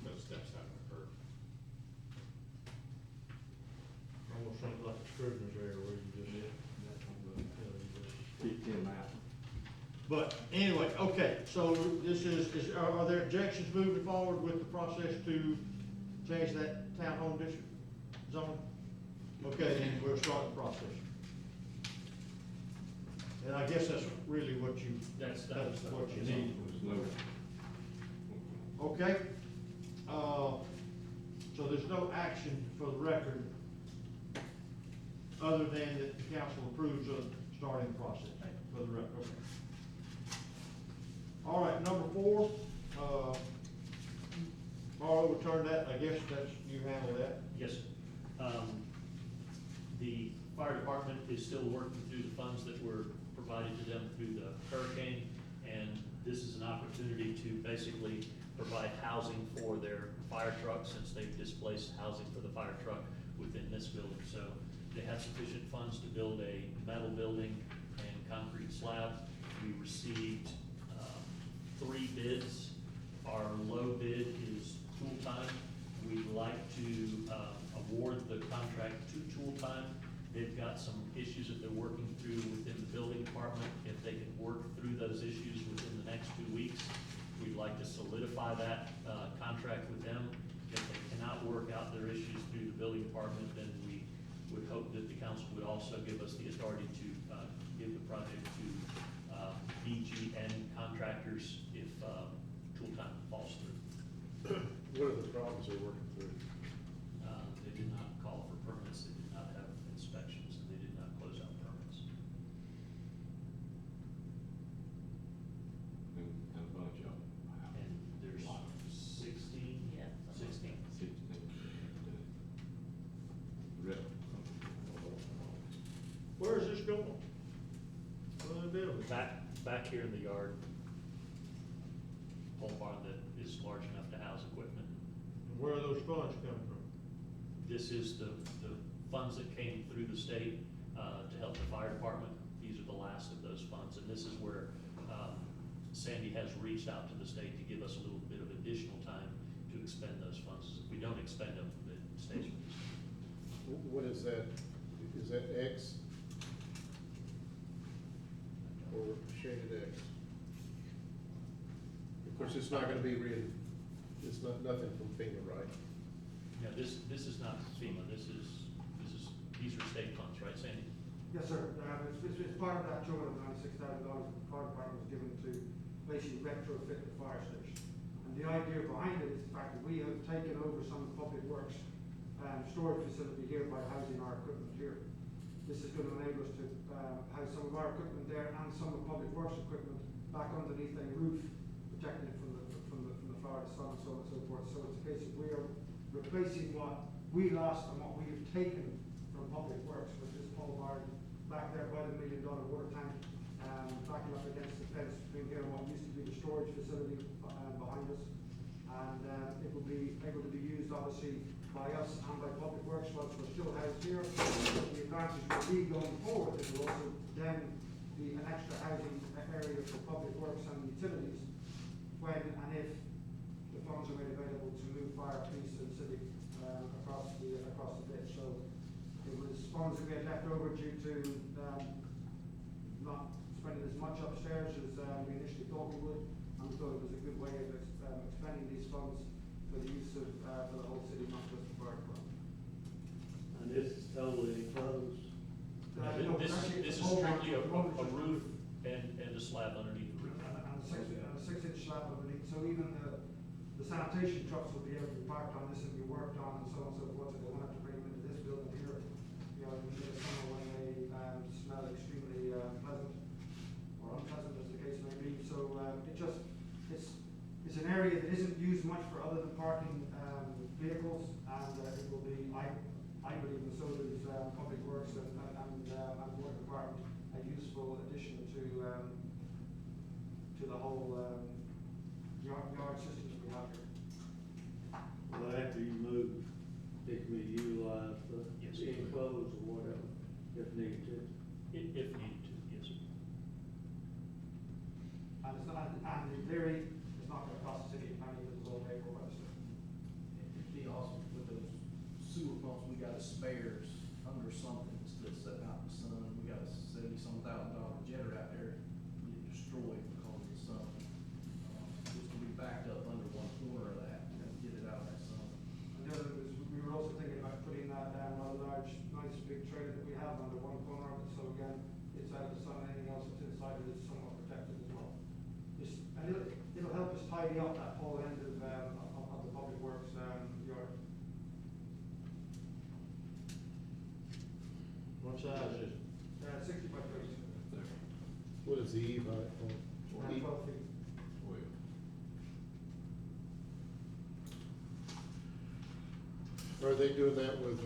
those steps haven't occurred. Almost something like a Scrivener's error where you just. Keep him out. But anyway, okay, so this are there objections moving forward with the process to change that townhome district zone? Okay, then we'll start the process. And I guess that's really what you, That's what you need. Was no. Okay, so there's no action for the record other than that the council approves of starting the process for the record, okay. All right, number 4, I'll overturn that, I guess that's, you handle that. Yes, sir. The fire department is still working through the funds that were provided to them through the hurricane, and this is an opportunity to basically provide housing for their fire truck, since they've displaced housing for the fire truck within this building. So they have sufficient funds to build a metal building and concrete slab. We received 3 bids. Our low bid is Tool Time. We'd like to award the contract to Tool Time. They've got some issues that they're working through within the building department. If they can work through those issues within the next 2 weeks, we'd like to solidify that contract with them. If they cannot work out their issues through the building department, then we would hope that the council would also give us the authority to give the project to DG and contractors if, tool time falls through. What are the problems they're working through? They did not call for permits, they did not have inspections, and they did not close out permits. And a bunch of them. And there's 16, Yeah. 16. 16. Rip. Where is this going? Where are they building? Back here in the yard, pole barn that is large enough to house equipment. And where are those funds coming from? This is the funds that came through the state to help the fire department. These are the last of those funds, and this is where Sandy has reached out to the state to give us a little bit of additional time to expend those funds. If we don't expend them, it stays with the state. What is that? Is that X? Or shaded X? Of course, it's not gonna be it's nothing from FEMA, right? Yeah, this is not FEMA, these are state funds, right, Sandy? Yes, sir. It's part of that $296,000 that the fire department was given to basically retrofit the fire station. And the idea behind it is the fact that we have taken over some public works storage facility here by housing our equipment here. This is gonna enable us to house some of our equipment there and some of public works equipment back underneath a roof, protecting it from the Florida sun and so on and so forth. So it's a case of we are replacing what we lost and what we have taken from public works with this pole barn back there by the $1 million water tank, backing up against the fence between here and what used to be the storage facility behind us. And it will be able to be used obviously by us and by public works once we're still housed here. The advantage will be going forward, it will also then be an extra housing area for public works and utilities when and if the funds are made available to move fire, police and civic across the ditch. So it was funds that we had left over due to not spending as much upstairs as we initially thought we would, and we thought it was a good way of expending these funds for the use of for the whole city, not just the fire department. And this is totally enclosed. No, This actually, is it's a pole barn, strictly a it's a roof and a slab underneath the roof. And a 6-inch slab underneath, so even the sanitation trucks will be able to be parked on this and be worked on and so on and so forth, so they won't have to bring them into this building here. You know, in the summer when they smell extremely pleasant or unpleasant as the case may be. So it's an area that isn't used much for other than parking vehicles, and it will be, I believe, and so does Public Works and Water Department, a useful addition to the whole yard systems we have here. Well, after you move, it can be utilized for Yes. enclosed or whatever, if needed to. If needed to, yes. And it's not, and in theory, it's not gonna cost the city a penny because it's all paid for by the state. It'd be awesome with those sewer pumps, we got a spares under something instead of sitting out in the sun. We got a $70-some-thousand jetter out there, get destroyed because of the sun. It's gonna be backed up under one corner of that, and then get it out of that sun. And the other is, we were also thinking about putting that rather large, nice big trailer that we have under one corner of it, so again, it's out of the sun, anything else that's inside of it is somewhat protected as well. And it'll help us tidy up that whole end of the public works yard. What size is it? 60 by 30. What is the eve height on? 12 feet. Are they doing that with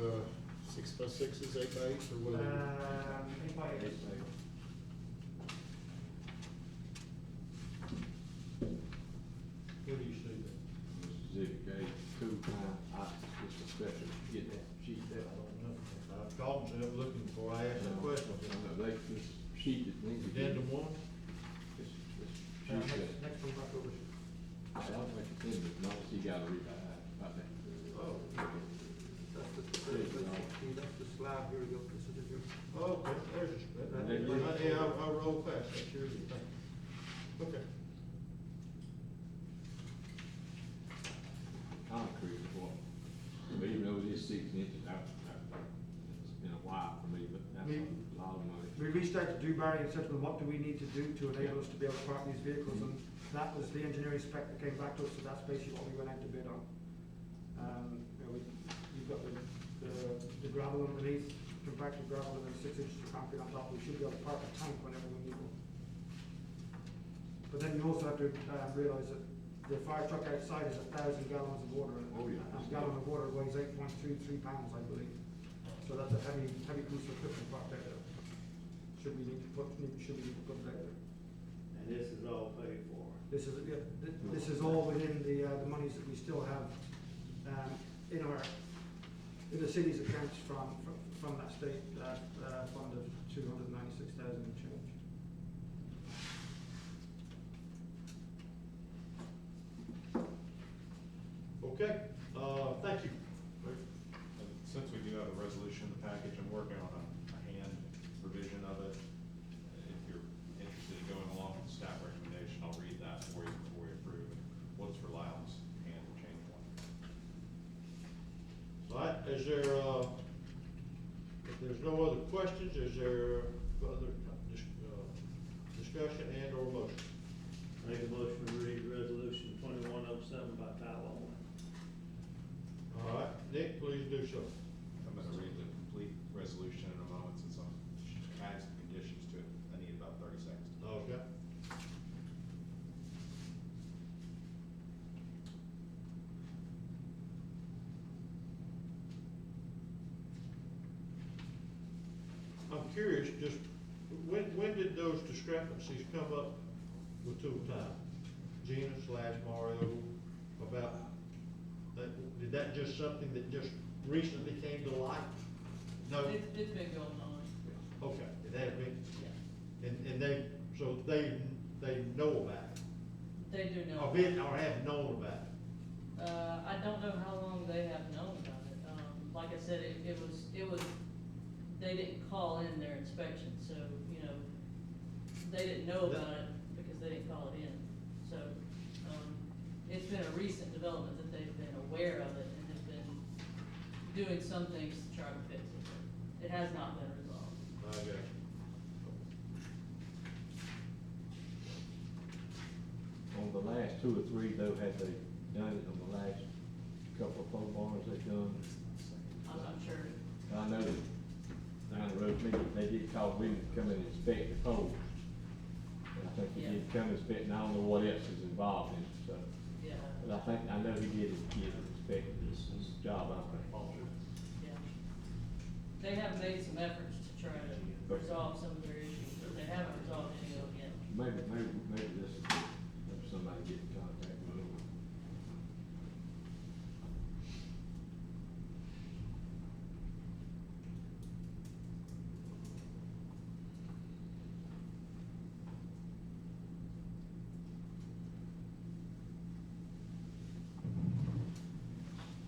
6x6s, 8x8s, or what are they? 8 by 8. Where do you see that? Exhibit A, 2, just a special, get that sheet there, I don't know. I've called them, looking for, I asked that question. They, this sheet that needs to be. Addendum 1? This sheet that, Next one back over. I don't think it's in, but notice he got to read that, about that. Oh. That's the slab, here we go, this is it. Oh, okay, there's a split. Yeah, I'll roll past that, sure, thank you. Okay. Concrete is what, but even though it is 6 inches, it's been a while for me, but that's a lot of money. we reached out to Dewberry and said to them, what do we need to do to enable us to be able to park these vehicles? And that was the engineering spec that came back to us, so that's basically what we went out to bid on. You know, we've got the gravel underneath, compacted gravel, and then 6 inches of concrete on top. We should be able to park a tank whenever we need one. But then you also have to realise that the fire truck outside is 1,000 gallons of water, and Oh, yeah. a gallon of water weighs 8.33 pounds, I believe. So that's a heavy piece of equipment parked out there. Should we need to put it out there? And this is all paid for. This is, yeah, this is all within the monies that we still have, in the city's accounts from that state, fund of 296,000 and change. Okay, thank you. And since we do have a resolution in the package, I'm working on a hand revision of it. If you're interested in going along with the staff recommendation, I'll read that for you before we approve it. We'll just rely on this hand to change one. All right, is there, if there's no other questions, is there other discussion and or motion? Make a motion to read resolution 2107 by title only. All right, Nick, please do so. I'm gonna read the complete resolution in a moment since I'm adding some conditions to it. I need about 30 seconds. Okay. I'm curious, just, when did those discrepancies come up with Tool Time? Gina / Mario, about, that, did that just something that just recently came to light? No? It's been going on. Okay, it has been, Yeah. and they, so they know about it? They do know. Or been, or have known about it? I don't know how long they have known about it. Like I said, it was, they didn't call in their inspection, so, you know, they didn't know about it because they didn't call it in. So, it's been a recent development that they've been aware of it and have been doing some things to try to fix it. It has not been resolved. I got you. On the last 2 or 3 though, had they done it on the last couple of pole barns they done? I'm not sure. I know that down the road, maybe they did call me to come and inspect the poles. And I think he did come inspect, and I don't know what else is involved in it, so. Yeah. But I know he did inspect this job, I think. Yeah. They have made some efforts to try to resolve some of their issues, but they haven't resolved any of them yet. Maybe this is, if somebody get in contact with them.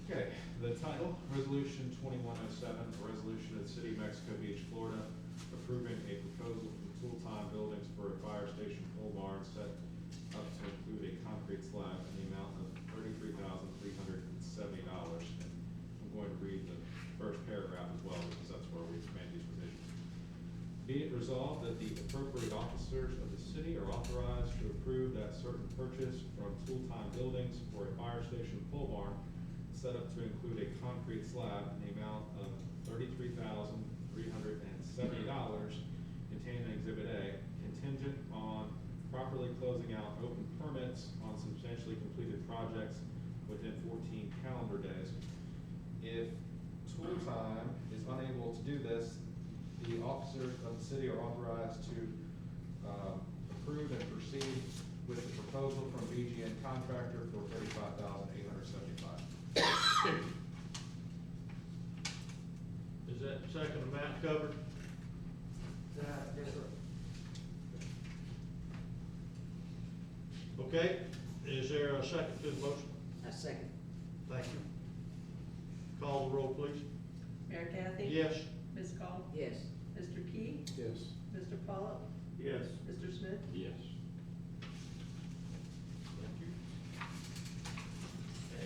Okay, the title, Resolution 2107, a resolution of the City of Mexico Beach, Florida, approving a proposal from Tool Time Buildings for a fire station pole barn set up to include a concrete slab in the amount of $33,370. And I'm going to read the first paragraph as well, because that's where we've made these revisions. Be it resolved that the appropriate officers of the city are authorized to approve that certain purchase from Tool Time Buildings for a fire station pole barn set up to include a concrete slab in the amount of $33,370 contained in Exhibit A, contingent on properly closing out open permits on substantially completed projects within 14 calendar days. If Tool Time is unable to do this, the officers of the city are authorized to approve and proceed with the proposal from BGN Contractor for $35,875. Is that second amount covered? Yes, sir. Okay, is there a second to the motion? A second. Thank you. Call the roll, please. Mayor Kathy? Yes. Ms. Call? Yes. Mr. Key? Yes. Mr. Pollock? Yes. Mr. Smith? Yes.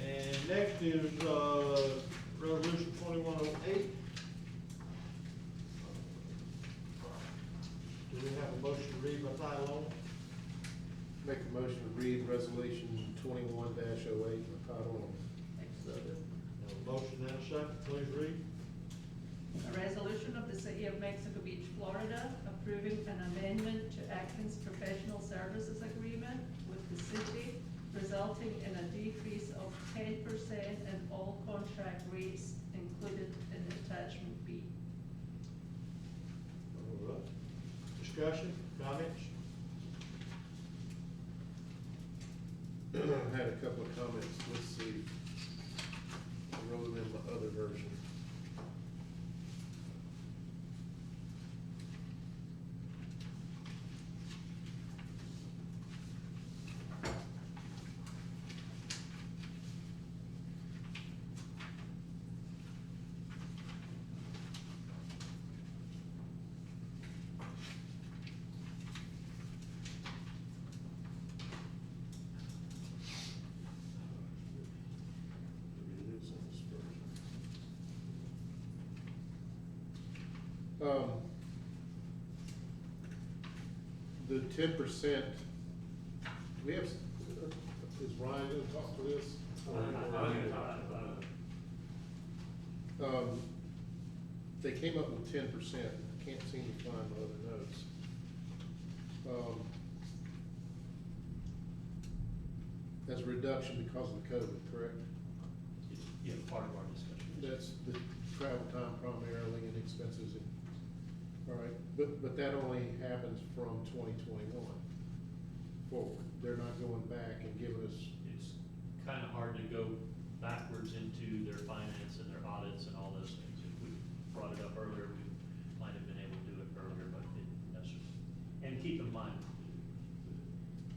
And next is, Resolution 2108. motion to read by title only? Make a motion to read resolution 21-08 by title only. Have a motion and a second, please read. A resolution of the City of Mexico Beach, Florida, approving an amendment to Atkins Professional Services Agreement with the city, resulting in a decrease of 10% in all contract rates included in attachment B. All right. Discussion, comments? I had a couple of comments, let's see. I wrote them in my other version. The 10%, we have, is Ryan gonna talk to this? They came up with 10%, I can't seem to find my other notes. That's a reduction because of the COVID, correct? Yeah, part of our discussion. That's the travel time primarily and expenses. All right, but that only happens from 2021 forward. They're not going back and giving us. It's kind of hard to go backwards into their finance and their audits and all those things. If we brought it up earlier, we might have been able to do it earlier, but it, that's just, and keep in mind,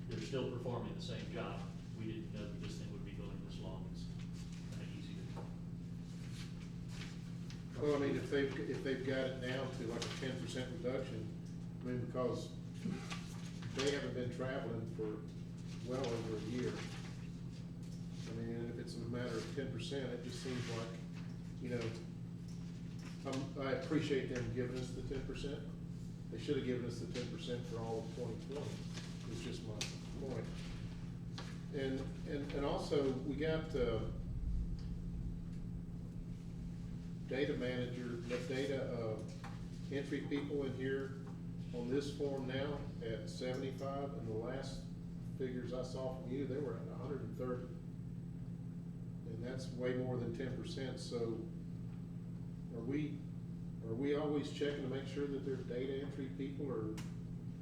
they're still performing the same job. We didn't know that this thing would be going this long. It's kind of easy to. Well, I mean, if they've got it down to like a 10% reduction, I mean, because they haven't been traveling for well over a year. I mean, and if it's a matter of 10%, it just seems like, you know, I appreciate them giving us the 10%. They should have given us the 10% for all of 2020, is just my point. And also, we got, data manager, data, entry people in here on this form now at 75, and the last figures I saw from you, they were at 130. And that's way more than 10%, so are we always checking to make sure that their data entry people are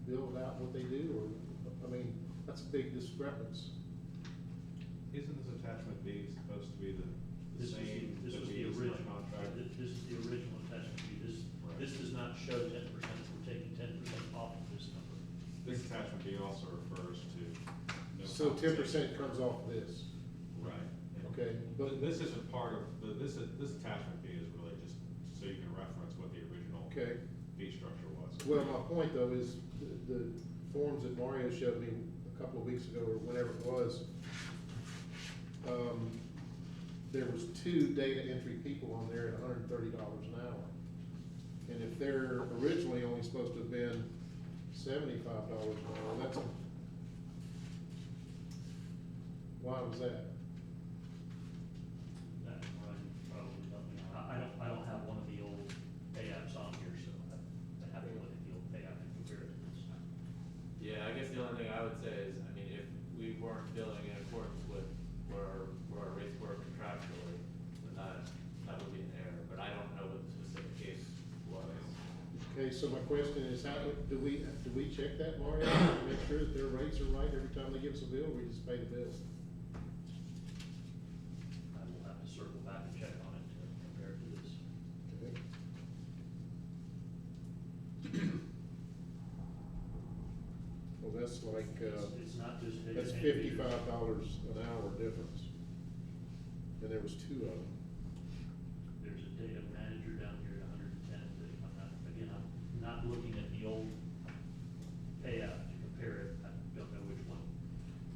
billed out what they do, or, I mean, that's a big discrepancy. Isn't this attachment B supposed to be the same? This was that we the use in our original, contract? this is the original attachment to this. Right. This does not show 10%, we're taking 10% off of this number. This attachment B also refers to no So 10% compensation. comes off this, Right. okay? But this isn't part of, this attachment B is really just so you can reference what the original Okay. fee structure was. Well, my point though is the forms that Mario showed me a couple of weeks ago or whenever it was, there was 2 data entry people on there at $130 an hour. And if they're originally only supposed to have been $75 an hour, that's a, why was that? That Ryan probably help me out. I don't have one of the old pay apps on here, so I have to look at the old pay app and compare it to this. Yeah, I guess the only thing I would say is, I mean, if we weren't billing in accordance with where our rates were contractually, then that would be an error, but I don't know what the specific case was. Okay, so my question is, how, do we check that, Mario, to make sure that their rates are right every time they give us a bill, or we just pay the bill? I will have to circle back and check on it to compare it to this. Okay. Well, that's like, It's not just data that's entry. $55 an hour difference. And there was 2 of them. There's a data manager down here at 110, but I'm not, again, I'm not looking at the old pay app to compare it. I don't know which one.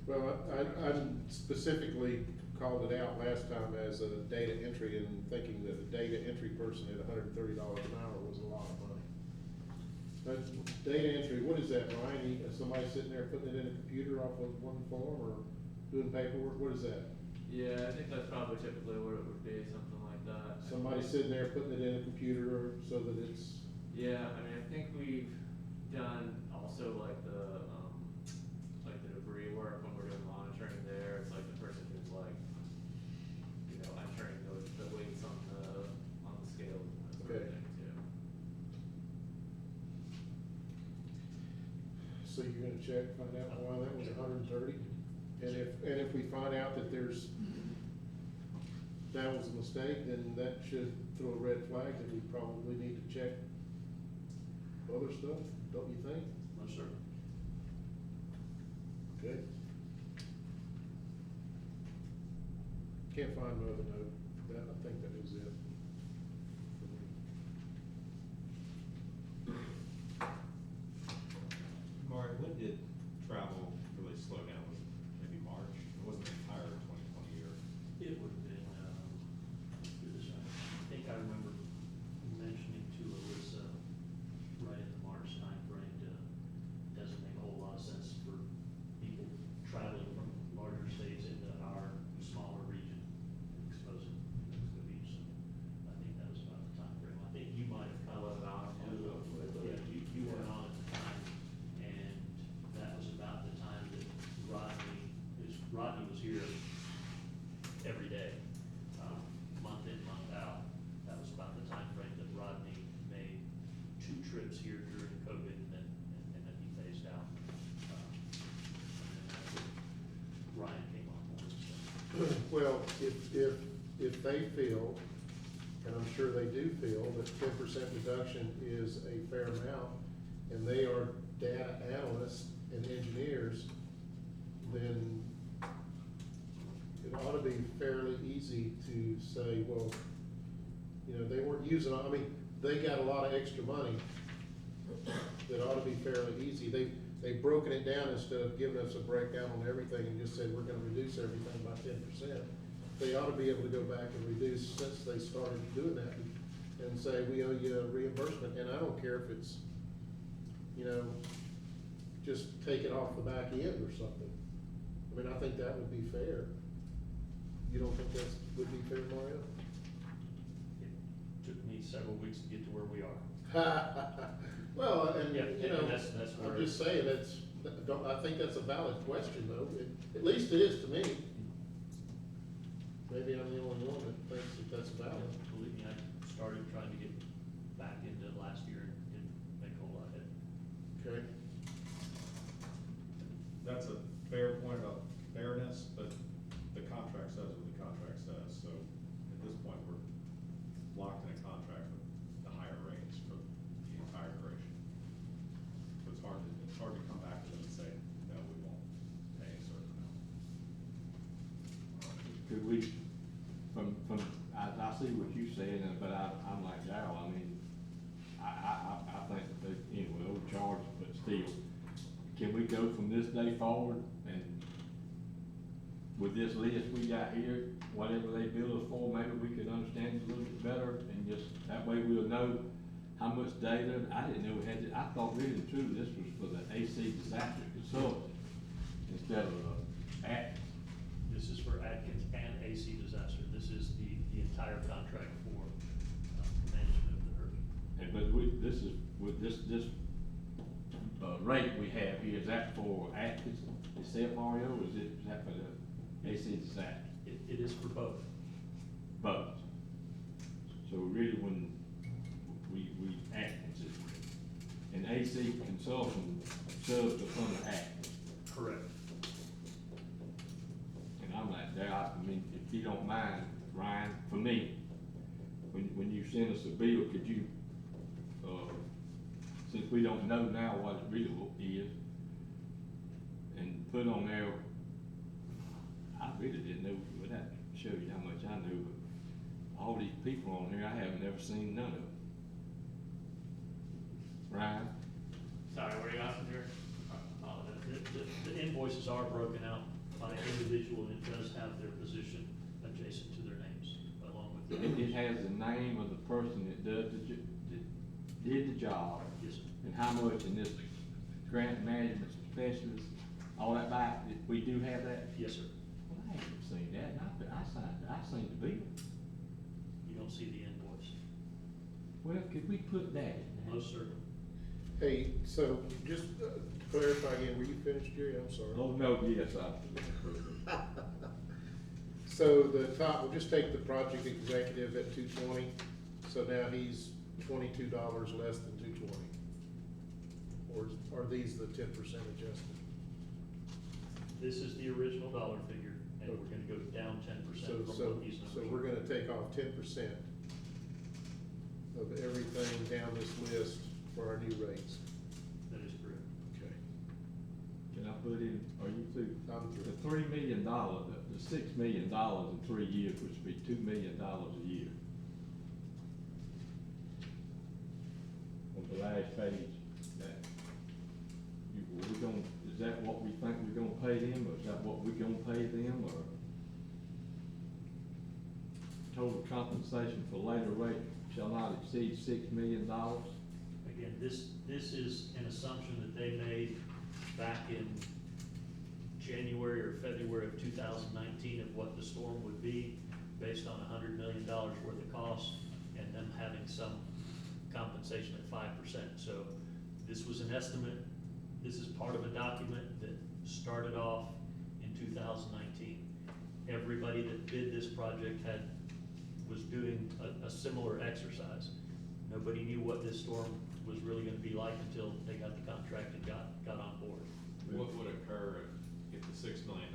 Well, I specifically called it out last time as a data entry and thinking that a data entry person at $130 an hour was a lot of money. Data entry, what is that, Ryan? Is somebody sitting there putting it in a computer off of one form or doing paperwork? What is that? Yeah, I think that's probably typically what it would be, something like that. Somebody sitting there putting it in a computer so that it's, Yeah, I mean, I think we've done also like the debris work when we're doing monitoring there, it's like the person who's like, you know, entering the weights on the scale, that sort of Okay. thing too. so you're gonna check, find out why that was 130? And if we find out that that was a mistake, then that should throw a red flag that we probably need to check other stuff, don't you think? No, sir. Okay. Can't find my other note, I think that is it. Marty, when did travel really slow down? Was it maybe March? It wasn't the entire 2020 year. It would have been, I think I remember mentioning to Alyssa right in the March timeframe to doesn't make a whole lot of sense for people traveling from larger states into our smaller region, exposing the beach. So I think that was about the timeframe. I think you might have come up out. Yeah, you were on at the time, and that was about the time that Rodney was here every day, month in, month out. That was about the time frame that Rodney made 2 trips here during COVID, and then he phased out. And then that's when Ryan came on board, so. Well, if they feel, and I'm sure they do feel, that 10% reduction is a fair amount, and they are data analysts and engineers, then it ought to be fairly easy to say, well, you know, they weren't using, I mean, they got a lot of extra money that ought to be fairly easy. They've broken it down instead of giving us a breakdown on everything and just said, we're gonna reduce everything by 10%. They ought to be able to go back and reduce, since they started doing that, and say, we owe you a reimbursement, and I don't care if it's, you know, just take it off the back end or something. I mean, I think that would be fair. You don't think that would be fair, Mario? It took me several weeks to get to where we are. Well, and, Yeah, you know, and that's where. I'm just saying, I think that's a valid question, though. At least it is to me. Maybe I'm the only one that thinks that that's valid. Believe me, I started trying to get back into it last year and didn't make a whole lot of it. Okay. That's a fair point about fairness, but the contract says what the contract says, so at this point, we're locked in a contract with the higher rates for the entire duration. So it's hard to come back to them and say, no, we won't pay a certain amount. Could we, I see what you're saying, but I'm like Darryl, I mean, I think that they, anyway, overcharged, but still, can we go from this day forward and with this list we got here, whatever they bill us for, maybe we could understand it a little bit better, and just, that way we'll know how much data. I didn't know we had it, I thought really and truly this was for the AC disaster consultant instead of, Atkins. This is for Atkins and AC disaster. This is the entire contract for management of the hurricane. And but this is, with this rate we have here, is that for Atkins, itself, Mario, or is that for the AC disaster? It is for both. Both. So really when we Atkins is, an AC consultant subs to fund Atkins. Correct. And I'm like, there, I mean, if you don't mind, Ryan, for me, when you send us a bill, could you, since we don't know now what it really is, and put on there, I really didn't know, but that show you how much I knew, but all these people on here, I haven't ever seen none of them. Ryan? Sorry, what are you asking here? The invoices are broken out by individual, and it does have their position adjacent to their names, along with. It has the name of the person that does the did the job, Yes, sir. and how much in this grant management specialist, all that back, we do have that? Yes, sir. Well, I haven't seen that, and I seen the bill. You don't see the invoice. Well, could we put that in there? Most certainly. Hey, so just to clarify again, were you finished, Jerry? I'm sorry. Oh, no, yes, I. So the top, we'll just take the project executive at 220, so now he's $22 less than 220. Or are these the 10% adjusted? This is the original dollar figure, and we're gonna go down 10% So, from so, what these numbers so are. we're gonna take off 10% of everything down this list for our new rates. That is correct. Okay. Can I put in, are you through? I'm through. The $3 million, the $6 million in 3 years, which would be $2 million a year. On the last page, that, we're gonna, is that what we think we're gonna pay them, or is that what we're gonna pay them, or? Total compensation for later rate shall not exceed $6 million. Again, this is an assumption that they made back in January or February of 2019 of what the storm would be, based on $100 million worth of cost, and them having some compensation at 5%. So this was an estimate. This is part of a document that started off in 2019. Everybody that bid this project was doing a similar exercise. Nobody knew what this storm was really gonna be like until they got the contract and got on board. What would occur if the $6 million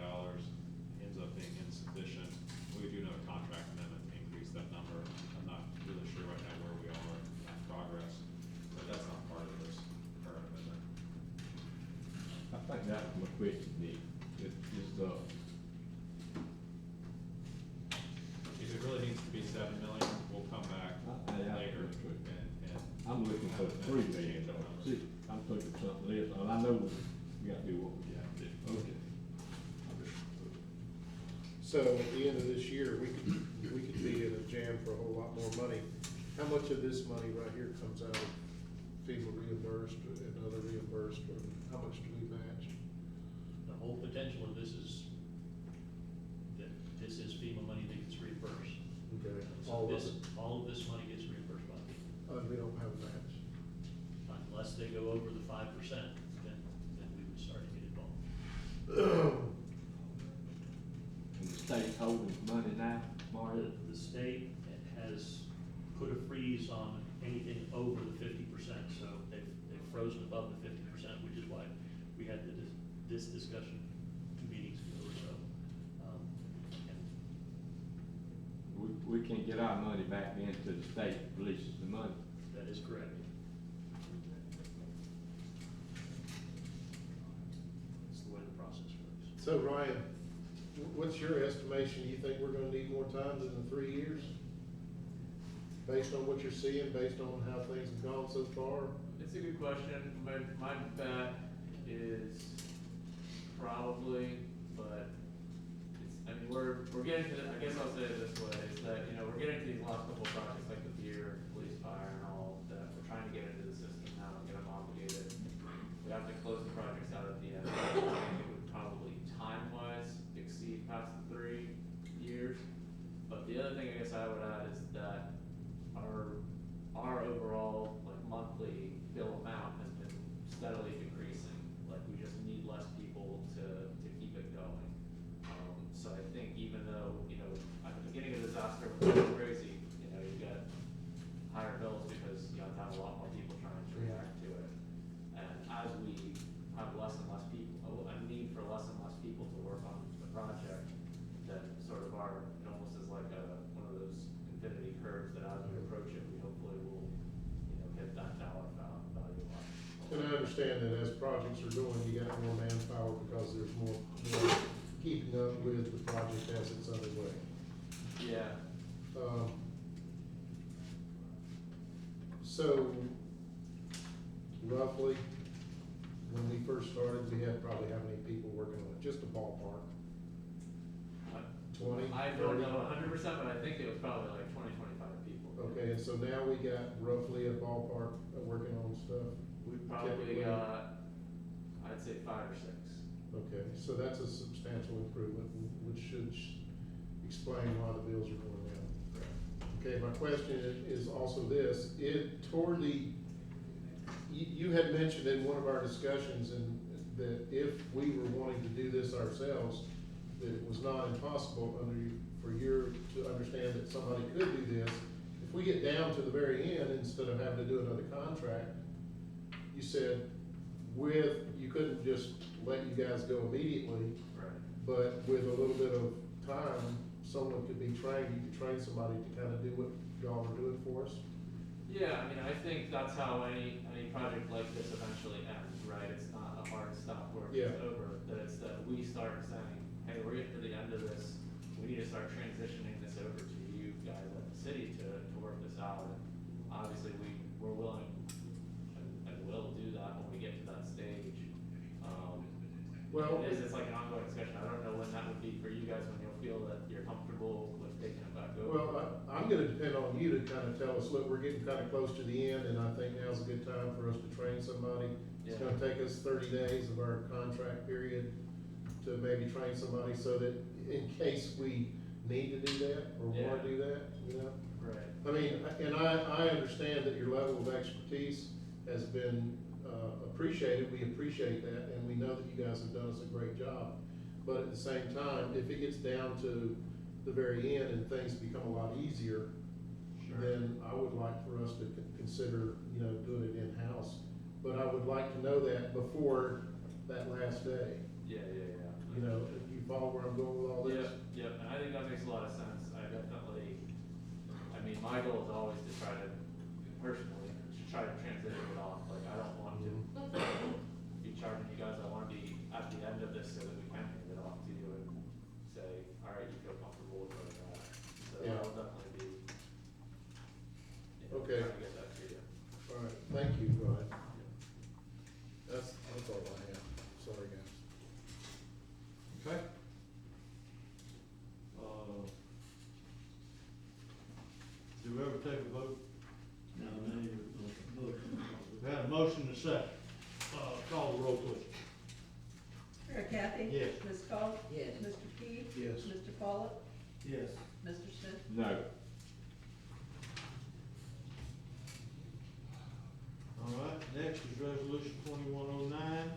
ends up being insufficient? We do know a contract amendment to increase that number. I'm not really sure right now where we are in progress, but that's not part of this current amendment. I think that was my question, Nick. If it really needs to be 7 million, we'll come back later and. I'm looking for $3 million. See, I'm looking for something else, and I know we gotta do what we gotta do. Okay. So at the end of this year, we could be in a jam for a whole lot more money. How much of this money right here comes out of FEMA reimbursed and other reimbursed, or how much do we match? The whole potential of this is that this is FEMA money that gets reimbursed. Okay. So all of this money gets reimbursed by FEMA. We don't have a match. Unless they go over the 5%, then we would start to get involved. And the state's holding money now, Mario? The state has put a freeze on anything over the 50%, so they've frozen above the 50%, which is why we had this discussion 2 meetings ago or so. We can't get our money back into the state releases the money. That is correct. That's the way the process works. So Ryan, what's your estimation? You think we're gonna need more time than the 3 years? Based on what you're seeing, based on how things have gone so far? It's a good question. My bet is probably, but we're getting to, I guess I'll say it this way, is that, we're getting to these last couple of projects like the pier, police fire and all, that we're trying to get into the system now and get them obligated. We have to close the projects out at the end. I think it would probably time-wise exceed past the 3 years. But the other thing I guess I would add is that our overall, monthly bill amount has been steadily decreasing. We just need less people to keep it going. So I think even though, at the beginning of the disaster, it was crazy, you get higher bills because you have to have a lot more people trying to react to it. And as we have less and less people, a need for less and less people to work on the project, then sort of it almost is like one of those infinity curves that as we approach it, we hopefully will, hit that dollar value line. And I understand that as projects are going, you got more manpower because there's more keeping up with the project as it's underway. Yeah. So roughly, when we first started, we had probably how many people working on it? Just a ballpark. 20, I don't 30? know 100%, but I think it was probably like 20, 25 people. Okay, and so now we got roughly a ballpark of working on stuff. We probably Typically- got, I'd say 5 or 6. Okay, so that's a substantial improvement, which should explain why the bills are going down. Okay, my question is also this, toward the, you had mentioned in one of our discussions that if we were wanting to do this ourselves, that it was not impossible for you to understand that somebody could do this. If we get down to the very end, instead of having to do another contract, you said you couldn't just let you guys go immediately, Right. but with a little bit of time, someone could be trained, you could train somebody to kind of do what y'all are doing for us. Yeah, I mean, I think that's how any project like this eventually ends, right? It's not a hard stop where it's Yeah. over, that it's that we start saying, hey, we're getting to the end of this, we need to start transitioning this over to you guys at the city to work this out. And obviously, we're willing and will do that when we get to that stage. Well, It's like an ongoing discussion. I don't know when that would be for you guys, when you'll feel that you're comfortable with taking it back over. well, I'm gonna depend on you to kind of tell us, look, we're getting kind of close to the end, and I think now's a good time for us to train somebody. It's Yeah. gonna take us 30 days of our contract period to maybe train somebody, so that in case we need to do that, or wanna Yeah. do that, you know? Right. I mean, and I understand that your level of expertise has been appreciated, we appreciate that, and we know that you guys have done us a great job. But at the same time, if it gets down to the very end and things become a lot easier, then I would like for us to consider, doing it in-house. But I would like to know that before that last day. Yeah. You follow where I'm going with all this? Yep, and I think that makes a lot of sense. My goal is always to try to, personally, transition it off. Like, I don't want to be charging you guys, I wanna be at the end of this so that we can hand it off to you and say, all right, you feel comfortable with where it's at. So Yeah. that'll definitely be, Okay. trying to get that to you. All right, thank you, Ryan. That's all I have. Sorry, guys. Okay. Do we ever take a vote? No, no, you're, We've had a motion to second. Call the roll, please. Mayor Kathy? Yes. Ms. Cole? Yes. Mr. Key? Yes. Mr. Pollock? yes. Mr. Smith? No. All right, next is resolution 2109.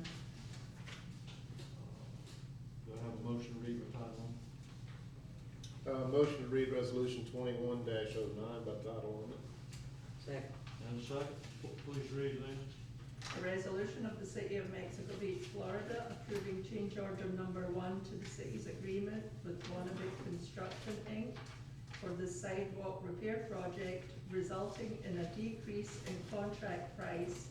Do I have a motion to read by title only? Motion to read resolution 21-09 by title only. Second. And a second, please read then. A resolution of the City of Mexico Beach, Florida, approving change order number 1 to the city's agreement with Wannabe Construction, Inc. for the sidewalk repair project, resulting in a decrease in contract price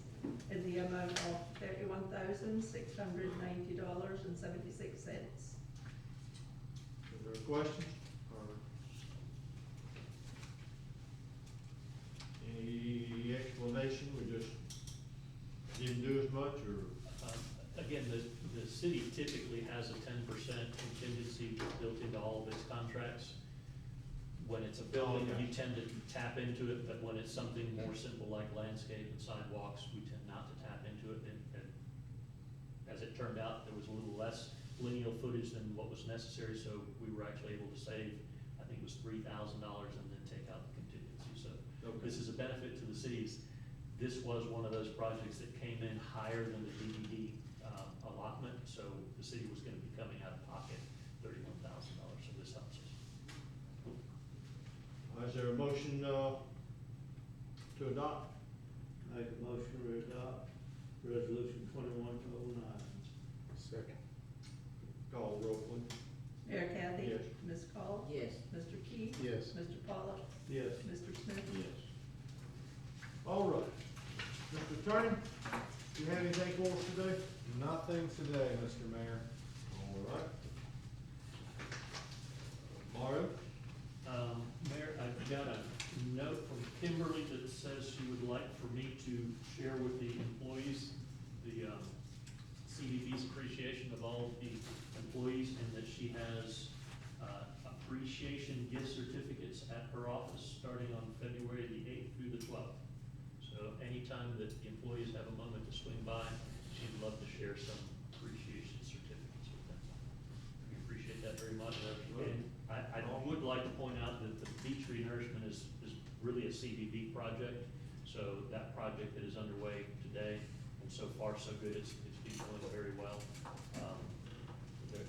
in the amount of $31,690.76. Is there a question? Or any explanation? We just didn't do as much, or? Again, the city typically has a 10% contingency built into all of its contracts. When it's a building, Okay. you tend to tap into it, but when it's something more simple like landscape and sidewalks, we tend not to tap into it. And as it turned out, there was a little less lineal footage than what was necessary, so we were actually able to save, I think it was $3,000 and then take out the contingency. So this is a benefit to the cities. This was one of those projects that came in higher than the DDD allotment, so the city was gonna be coming out of pocket $31,000, so this helps us. Is there a motion, to adopt? Make a motion to adopt resolution 2109. Second. Call the roll, please. Mayor Kathy? Yes. Ms. Cole? Yes. Mr. Key? Yes. Mr. Pollock? Yes. Mr. Smith? Yes. All right. Mr. Attorney, do you have anything for us today? Nothing today, Mr. Mayor. All right. Mario? Mayor, I got a note from Kimberly that says she would like for me to share with the employees the CDB's appreciation of all the employees, and that she has appreciation gift certificates at her office office starting on February the 8th through the 12th. So anytime that the employees have a moment to swing by, she'd love to share some appreciation certificates with them. We appreciate that very much. And I would like to point out that the beach renourishment is really a CVB project. So that project that is underway today, and so far so good, it's been going very well.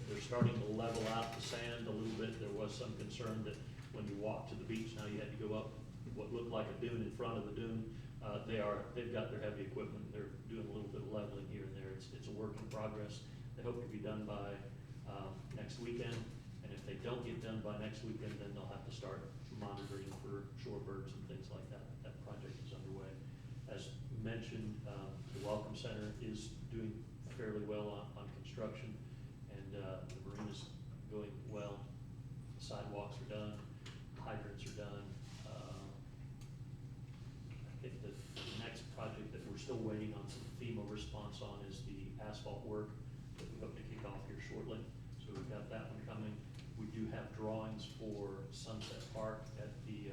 They're starting to level out the sand a little bit. There was some concern that when you walk to the beach now, you had to go up what looked like a dune in front of the dune. They've got their heavy equipment. They're doing a little bit of leveling here and there. It's a work in progress. They hope to be done by next weekend. And if they don't get done by next weekend, then they'll have to start monitoring for shorebirds and things like that. That project is underway. As mentioned, the Welcome Center is doing fairly well on construction, and the marina's going well. The sidewalks are done, hydrants are done. I think the next project that we're still waiting on some FEMA response on is the asphalt work that we hope to kick off here shortly. So we've got that one coming. We do have drawings for Sunset Park at the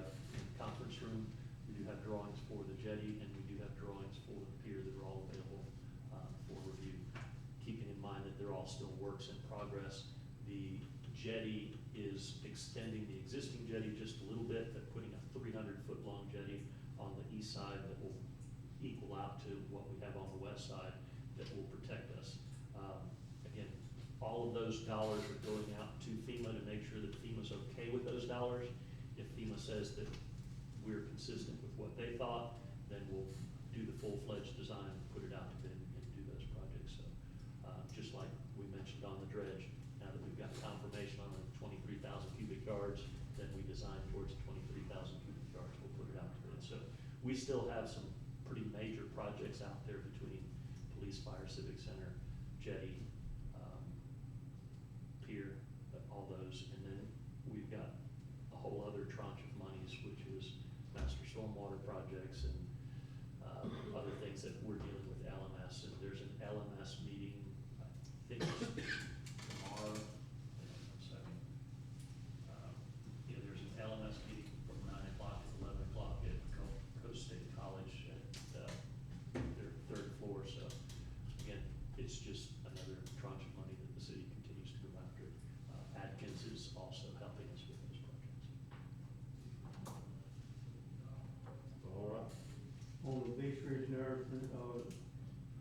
conference room. We do have drawings for the jetty, and we do have drawings for the pier that are all available for review. Keeping in mind that they're all still works in progress. The jetty is extending the existing jetty just a little bit, but putting a 300-foot long jetty on the east side that will equal out to what we have on the west side that will protect us. Again, all of those dollars are going out to FEMA to make sure that FEMA's okay with those dollars. If FEMA says that we're consistent with what they thought, then we'll do the full-fledged design, put it out to bid, and do those projects. So, just like we mentioned on the dredge, now that we've got confirmation on the 23,000 cubic yards, then we design towards 23,000 cubic yards, we'll put it out to bid. So we still have some pretty major projects out there between police, fire, civic center, jetty, pier, all those. And then we've got a whole other tranche of monies, which is master stormwater projects and other things that we're dealing with LMS. And there's an LMS meeting, I think it's tomorrow. One second. There's an LMS meeting from 9 o'clock to 11 o'clock at Coast State College at their third floor. So again, it's just another tranche of money that the city continues to go after. Atkins is also helping us with those projects. All right. On the beach ridge nourishment,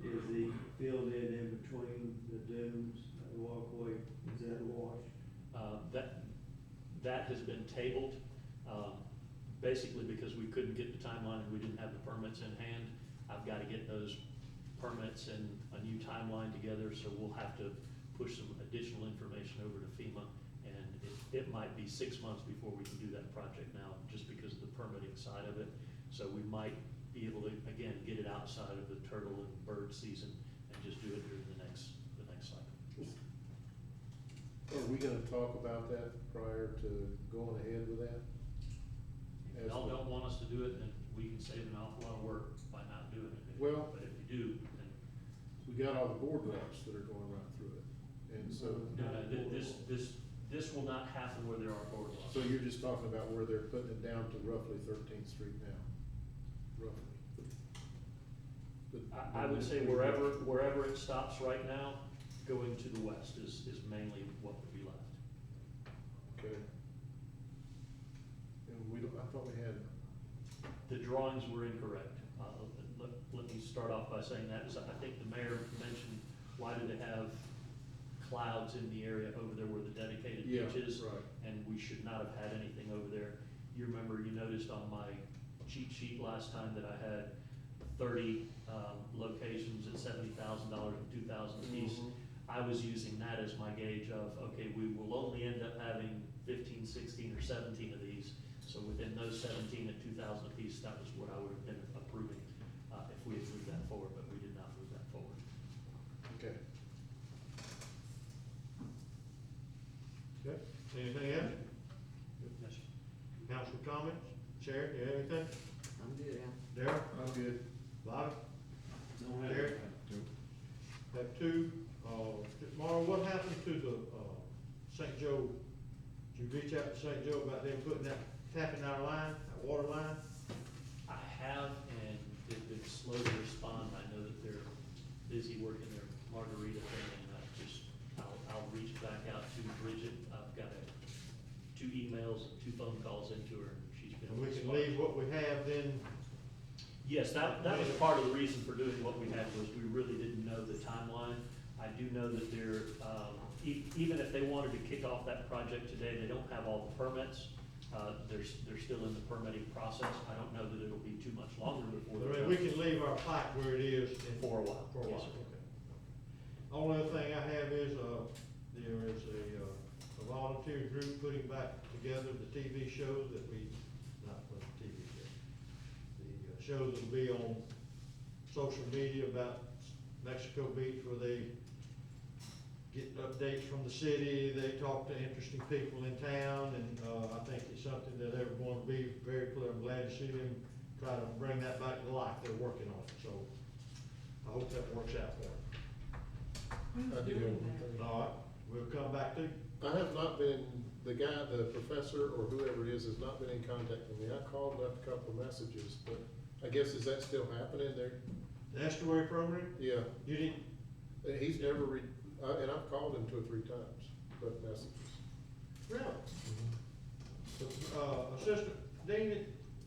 is the filled in between the dunes, the walkway, is that washed? That has been tabled, basically because we couldn't get the timeline and we didn't have the permits in hand. I've got to get those permits and a new timeline together, so we'll have to push some additional information over to FEMA, and it might be 6 months before we can do that project now, just because of the permitting side of it. So we might be able to, again, get it outside of the turtle and bird season and just do it during the next cycle. Are we gonna talk about that prior to going ahead with that? If y'all don't want us to do it, then we can save an awful lot of work by not doing it. Well- But if you do, then. We got all the boardwalks that are going right through it, and so. No, this will not happen where there are boardwalks. So you're just talking about where they're putting it down to roughly 13th Street now, roughly. I would say wherever it stops right now, going to the west is mainly what would be left. Okay. And I thought we had. The drawings were incorrect. Let me start off by saying that, because I think the mayor mentioned, why do they have clouds in the area over there where the dedicated beach is? Right. And we should not have had anything over there. You remember, you noticed on my cheat sheet last time that I had 30 locations at $70,000 and $2,000 apiece. I was using that as my gauge of, okay, we will only end up having 15, 16, or 17 of these. So within those 17 at 2,000 apiece, that was what I would have been approving if we had moved that forward, but we did not move that forward. Okay. Okay, anything else? Yes, sir. Council comments? Sharon, you have anything? I'm good, Al. Darryl? I'm good. Bobby? Don't have Derek? anything. Have two, Mara, what happened to the, St. Joe? Did you reach out to St. Joe about them putting that tapping our line, our water line? I have, and they've been slow to respond. I know that they're busy working their margarita thing, and I'll reach back out to Bridget. I've got two emails, 2 phone calls into her, and she's been. And we can responding. leave what we have then. Yes, that was part of the reason for doing what we had, was we really didn't know the timeline. I do know that they're, even if they wanted to kick off that project today, they don't have all the permits. They're still in the permitting process. I don't know that it'll be too much longer before I they're. mean, we can leave our pipe where it is. For a while, For a yes, while, sir. okay. Only other thing I have is, there is a volunteer group putting back together the TV show that we, not the TV show, the shows that'll be on social media about Mexico Beach, where they get updates from the city, they talk to interesting people in town, and, I think it's something that everyone will be very clear. I'm glad to see them try to bring that back to life. They're working on it, so I hope that works out for them. I do have one thing. All right, we'll come back to you. I have not been, the guy, the professor or whoever it is has not been in contact with me. I called, left a couple of messages, but I guess, is that still happening there? The estuary program, Yeah, you didn't, he's never and I've called him 2 or 3 times, left messages. really? Assistant Dean,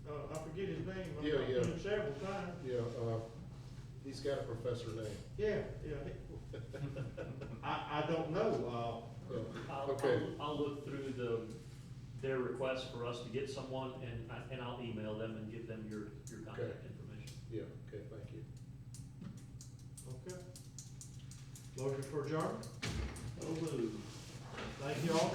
I forget his name. I've Yeah, talked to yeah. him several times. Yeah, he's got a professor name. Yeah, yeah. I don't know, Okay. I'll look through their request for us to get someone, and I'll email them and give them your contact information. Yeah, okay, thank you. okay. Motion for adjournment? Oh, Thank you all.